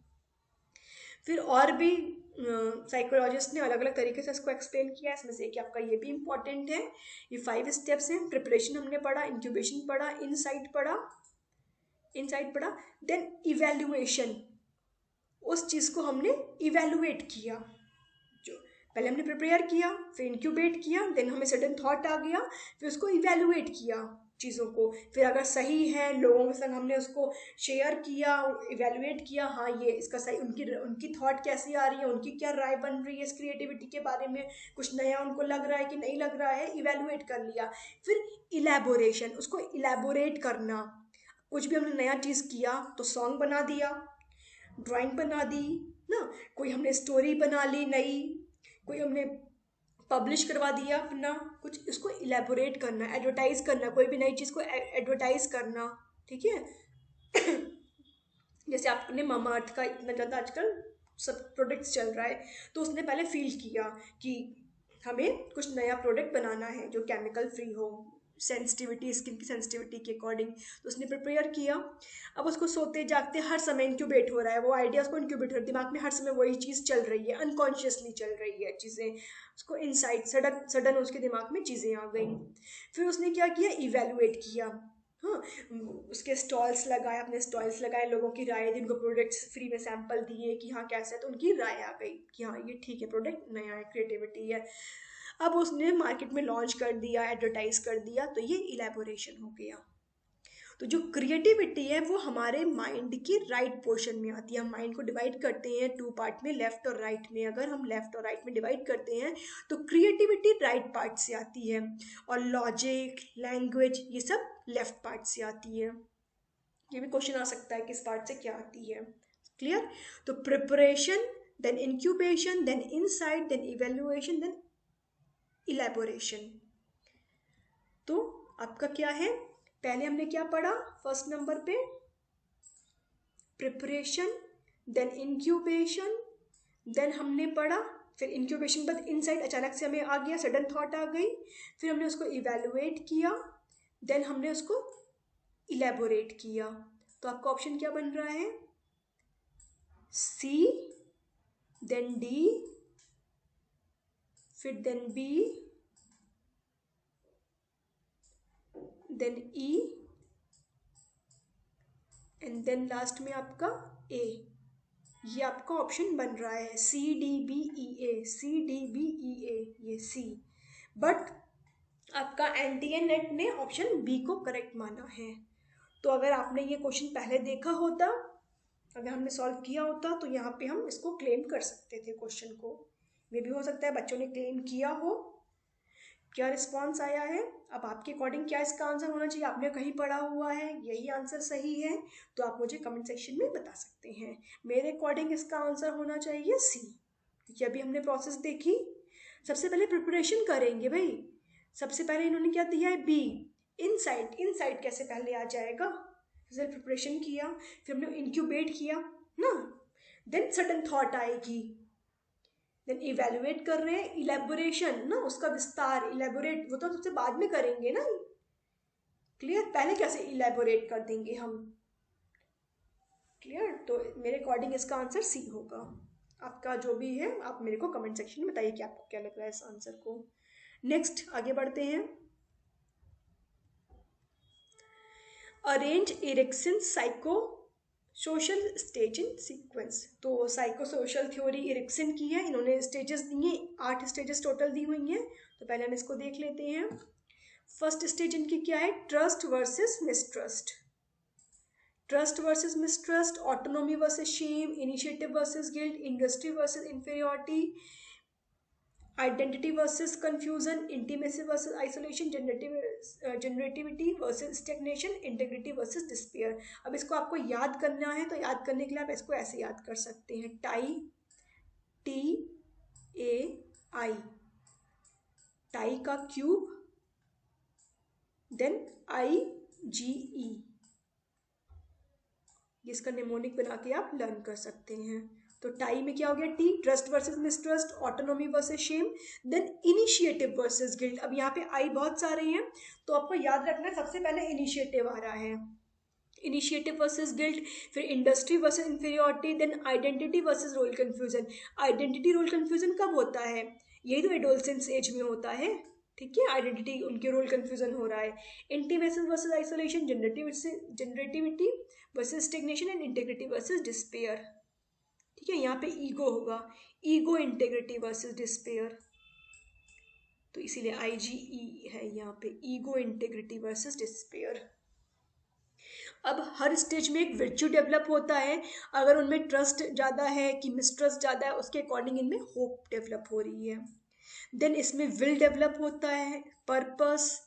फिर और भी साइकोलॉजिस्ट ने अलग अलग तरीके से इसको एक्सप्लेन किया, इसमें से कि आपका ये भी इंपॉर्टेंट है। ये 5 स्टेप्स हैं, प्रिपरेशन हमने पढ़ा, इंक्यूबेशन पढ़ा, इनसाइट पढ़ा, देन इवेल्युएशन, उस चीज़ को हमने इवेलुएट किया, जो पहले हमने प्रिपेयर किया, फिर इंक्यूबेट किया, देन हमें सडन थॉट आ गया, फिर उसको इवेलुएट किया चीज़ों को, फिर अगर सही है लोगों के संग हमने उसको शेयर किया, इवेलुएट किया, हाँ ये इसका सही, उनकी थॉट कैसी आ रही है, उनकी क्या राय बन रही है इस क्रिएटिविटी के बारे में, कुछ नया उनको लग रहा है कि नहीं लग रहा है, इवेलुएट कर लिया। फिर इलेबोरेशन, उसको इलेबोरेट करना, कुछ भी हमने नया चीज़ किया तो सॉन्ग बना दिया, ड्राइंग बना दी ना, कोई हमने स्टोरी बना ली नई, कोई हमने पब्लिश करवा दिया अपना कुछ, इसको इलेबोरेट करना, एडवर्टाइज करना, कोई भी नई चीज़ को एडवर्टाइज करना, ठीक है। जैसे आपने मामा अर्थ का इतना ज़्यादा आजकल सब प्रोडक्ट्स चल रहा है, तो उसने पहले फील किया कि हमें कुछ नया प्रोडक्ट बनाना है जो केमिकल फ्री हो, सेंसिटिविटी, स्किन की सेंसिटिविटी के अकॉर्डिंग, तो उसने प्रिपेयर किया। अब उसको सोते जागते हर समय इंक्यूबेट हो रहा है, वो आइडिया उसको इंक्यूबेट हो रहा है, दिमाग में हर समय वही चीज़ चल रही है, अनकॉन्शियसली चल रही है चीज़ें, उसको इनसाइट सडन सडन उसके दिमाग में चीज़ें आ गई। फिर उसने क्या किया, इवेलुएट किया, हाँ, उसके स्टॉल्स लगाए, अपने स्टॉल्स लगाए, लोगों की राय दी, उनको प्रोडक्ट्स फ्री में सैंपल दिए कि हाँ कैसा है, तो उनकी राय आ गई कि हाँ ये ठीक है, प्रोडक्ट नया है, क्रिएटिविटी है। अब उसने मार्केट में लॉन्च कर दिया, एडवर्टाइज कर दिया, तो ये इलेबोरेशन हो गया। तो जो क्रिएटिविटी है वो हमारे माइंड के राइट पोर्शन में आती है। हम माइंड को डिवाइड करते हैं 2 पार्ट में, लेफ्ट और राइट में, अगर हम लेफ्ट और राइट में डिवाइड करते हैं तो क्रिएटिविटी राइट पार्ट से आती है, और लॉजिक, लैंग्वेज, ये सब लेफ्ट पार्ट से आती है। ये भी क्वेश्चन आ सकता है किस पार्ट से क्या आती है, क्लियर। तो preparation, then incubation, then insight, then evaluation, then elaboration. तो आपका क्या है, पहले हमने क्या पढ़ा, फर्स्ट नंबर पे प्रिपरेशन, देन इंक्यूबेशन, देन हमने पढ़ा, फिर इंक्यूबेशन बाद इनसाइट, अचानक से हमें आ गया, सडन थॉट आ गई, फिर हमने उसको इवेलुएट किया, देन हमने उसको इलेबोरेट किया। तो आपका ऑप्शन क्या बन रहा है, सी, देन डी, फिर then B, then E, and then last में आपका ए। ये आपका ऑप्शन बन रहा है, C D B E A, C D B E A, ये सी। बट आपका एनटीए नेट ने ऑप्शन बी को करेक्ट माना है। तो अगर आपने ये क्वेश्चन पहले देखा होता, अगर हमने सॉल्व किया होता, तो यहाँ पे हम इसको क्लेम कर सकते थे क्वेश्चन को। ये भी हो सकता है बच्चों ने क्लेम किया हो। क्या रिस्पॉन्स आया है, अब आपके अकॉर्डिंग क्या इसका आंसर होना चाहिए, आपने कहीं पढ़ा हुआ है यही आंसर सही है तो आप मुझे कमेंट सेक्शन में बता सकते हैं। मेरे अकॉर्डिंग इसका आंसर होना चाहिए सी, क्योंकि अभी हमने प्रोसेस देखी। सबसे पहले प्रिपरेशन करेंगे भाई, सबसे पहले इन्होंने क्या दिया है, बी, इनसाइट, इनसाइट कैसे पहले आ जाएगा, फिर प्रिपरेशन किया, फिर हमने इंक्यूबेट किया ना, देन सडन थॉट आएगी, देन इवेलुएट कर रहे हैं, इलेबोरेशन ना, उसका विस्तार, इलेबोरेट वो तो सबसे बाद में करेंगे ना, क्लियर, पहले कैसे इलेबोरेट कर देंगे हम, क्लियर। तो मेरे अकॉर्डिंग इसका आंसर सी होगा। आपका जो भी है आप मेरे को कमेंट सेक्शन में बताइए कि आपको क्या लग रहा है इस आंसर को। नेक्स्ट आगे बढ़ते हैं। Arrange Erikson psychosocial stage in sequence. तो साइको सोशल थ्योरी इरिक्सन की है, इन्होंने स्टेजेस दिए, 8 स्टेजेस टोटल दी हुई हैं। तो पहले हम इसको देख लेते हैं। फर्स्ट स्टेज इनकी क्या है? Trust versus mistrust. Trust versus mistrust, autonomy versus shame, initiative versus guilt, industry versus inferiority, identity versus confusion, intimacy versus isolation, generativity versus stagnation, integrity versus despair. अब इसको आपको याद करना है, तो याद करने के लिए आप इसको ऐसे याद कर सकते हैं, टाई, TAI, टाई का क्यूब, देन IGE, जिसका निमोनिक बना के आप लर्न कर सकते हैं। तो टाई में क्या हो गया? T, trust versus mistrust, autonomy versus shame, then initiative versus guilt. अब यहाँ पे आई बहुत सारे हैं, तो आपको याद रखना है सबसे पहले इनिशिएटिव आ रहा है, इनिशिएटिव वर्सेस गिल्ट, फिर industry versus inferiority, then identity versus role confusion. Identity role confusion कब होता है? यही तो एडोलसेंस एज में होता है, ठीक है, आइडेंटिटी उनके रोल कंफ्यूजन हो रहा है। Intimacy versus isolation, generativity versus stagnation, and integrity versus despair, ठीक है। यहाँ पे ईगो होगा, ईगो इंटीग्रिटी वर्सेस डिस्पेयर, तो इसीलिए IGE है यहाँ पे, ईगो इंटीग्रिटी वर्सेस डिस्पेयर। अब हर स्टेज में एक वर्च्यू डेवलप होता है, अगर उनमें ट्रस्ट ज़्यादा है कि मिसट्रस्ट ज़्यादा है, उसके अकॉर्डिंग इनमें होप डेवलप हो रही है। देन इसमें विल डेवलप होता है, purpose,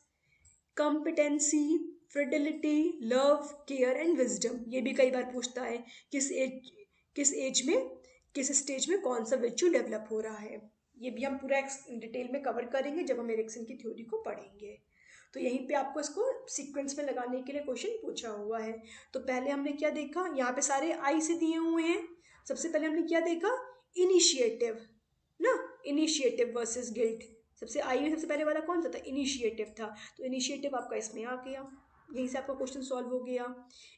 competency, Fidelity, love, care and wisdom. ये भी कई बार पूछता है किस एज में, किस स्टेज में कौन सा वर्च्यू डेवलप हो रहा है। ये भी हम पूरा डिटेल में कवर करेंगे जब हम एरिक्सन की थ्योरी को पढ़ेंगे। तो यहीं पे आपको इसको सीक्वेंस में लगाने के लिए क्वेश्चन पूछा हुआ है। तो पहले हमने क्या देखा, यहाँ पे सारे आई से दिए हुए हैं। सबसे पहले हमने क्या देखा? इनिशिएटिव ना, इनिशिएटिव वर्सेस गिल्ट। सबसे आई में सबसे पहले वाला कौन सा था? इनिशिएटिव था। तो इनिशिएटिव आपका इसमें आ गया, यहीं से आपका क्वेश्चन सॉल्व हो गया,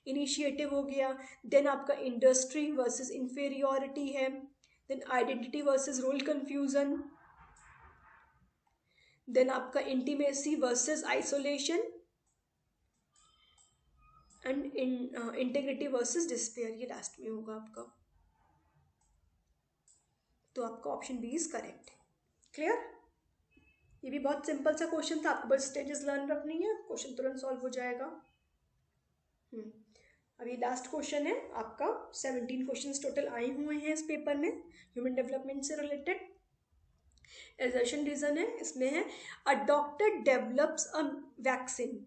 इनिशिएटिव हो गया। देन आपका इंडस्ट्री वर्सेस इंफीरियरिटी है, then identity versus role confusion, then आपका intimacy versus isolation, and integrity versus despair, ये लास्ट में होगा आपका। तो आपका option B is correct. Clear? ये भी बहुत सिंपल सा क्वेश्चन था, आपको बस स्टेजेस लर्न रखनी है, क्वेश्चन तुरंत सॉल्व हो जाएगा। अब ये लास्ट क्वेश्चन है आपका, 17 क्वेश्चंस टोटल आए हुए हैं इस पेपर में ह्यूमन डेवलपमेंट से रिलेटेड। एजर्शन रीजन है, इसमें है a doctor develops a vaccine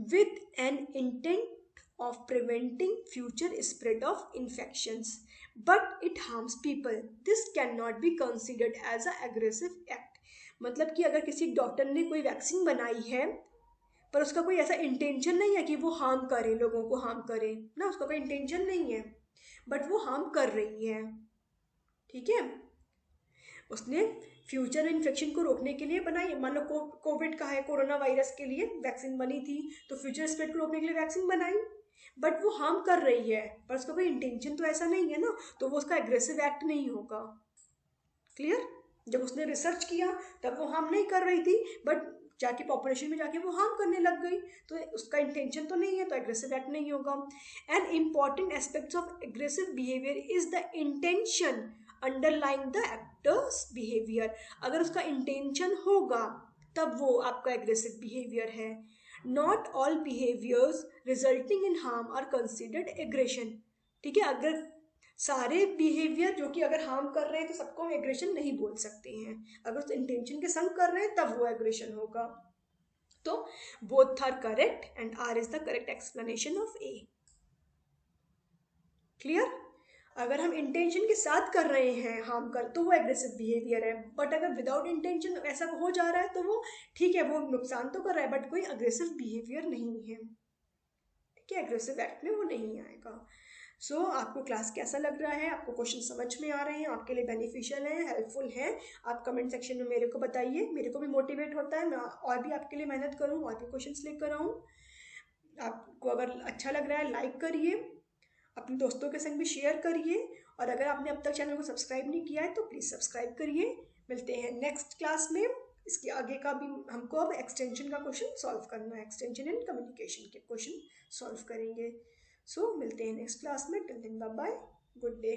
with an intent of preventing future spread of infections, but it harms people. This cannot be considered as an aggressive act. मतलब कि अगर किसी doctor ने कोई वैक्सीन बनाई है पर उसका कोई ऐसा इंटेंशन नहीं है कि वो हार्म करे, लोगों को हार्म करे ना, उसका कोई इंटेंशन नहीं है, बट वो हार्म कर रही है, ठीक है। उसने फ्यूचर में इन्फेक्शन को रोकने के लिए बनाई है। मान लो कोविड का है, कोरोना वायरस के लिए वैक्सीन बनी थी, तो फ्यूचर स्प्रेड को रोकने के लिए वैक्सीन बनाई, बट वो हार्म कर रही है, पर उसका कोई इंटेंशन तो ऐसा नहीं है ना, तो वो उसका एग्रेसिव एक्ट नहीं होगा। क्लियर? जब उसने रिसर्च किया तब वो हार्म नहीं कर रही थी, बट जाके पॉपुलेशन में जाके वो हार्म करने लग गई, तो उसका इंटेंशन तो नहीं है, तो एग्रेसिव एक्ट नहीं होगा। An important aspects of aggressive behaviour is the intention underlying the actor's behaviour. अगर उसका इंटेंशन होगा तब वो आपका एग्रेसिव बिहेवियर है। Not all behaviours resulting in harm are considered aggression, ठीक है। अगर सारे बिहेवियर जो कि अगर हार्म कर रहे हैं तो सबको हम एग्रेशन नहीं बोल सकते हैं, अगर उस इंटेंशन के संग कर रहे हैं तब वो एग्रेशन होगा। तो both are correct and R is the correct explanation of A. Clear? अगर हम इंटेंशन के साथ कर रहे हैं हार्म कर, तो वो एग्रेसिव बिहेवियर है, बट अगर विदाउट इंटेंशन ऐसा हो जा रहा है तो वो ठीक है, वो नुकसान तो कर रहा है, बट कोई अग्रेसिव बिहेवियर नहीं है, ठीक है, एग्रेसिव एक्ट में वो नहीं आएगा। सो आपको क्लास कैसा लग रहा है? आपको क्वेश्चन समझ में आ रहे हैं? आपके लिए बेनिफिशियल है, हेल्पफुल है? आप कमेंट सेक्शन में मेरे को बताइए, मेरे को भी मोटिवेट होता है, मैं और भी आपके लिए मेहनत करूँ, और भी क्वेश्चंस लेकर आऊँ। आपको अगर अच्छा लग रहा है लाइक करिए, अपने दोस्तों के संग भी शेयर करिए, और अगर आपने अब तक चैनल को सब्सक्राइब नहीं किया है तो प्लीज़ सब्सक्राइब करिए। मिलते हैं नेक्स्ट क्लास में इसके आगे का भी हमको अब एक्सटेंशन का क्वेश्चन सॉल्व करना है, एक्सटेंशन एंड कम्युनिकेशन के क्वेश्चन सॉल्व करेंगे। सो मिलते हैं नेक्स्ट क्लास में, till then bye bye, good day.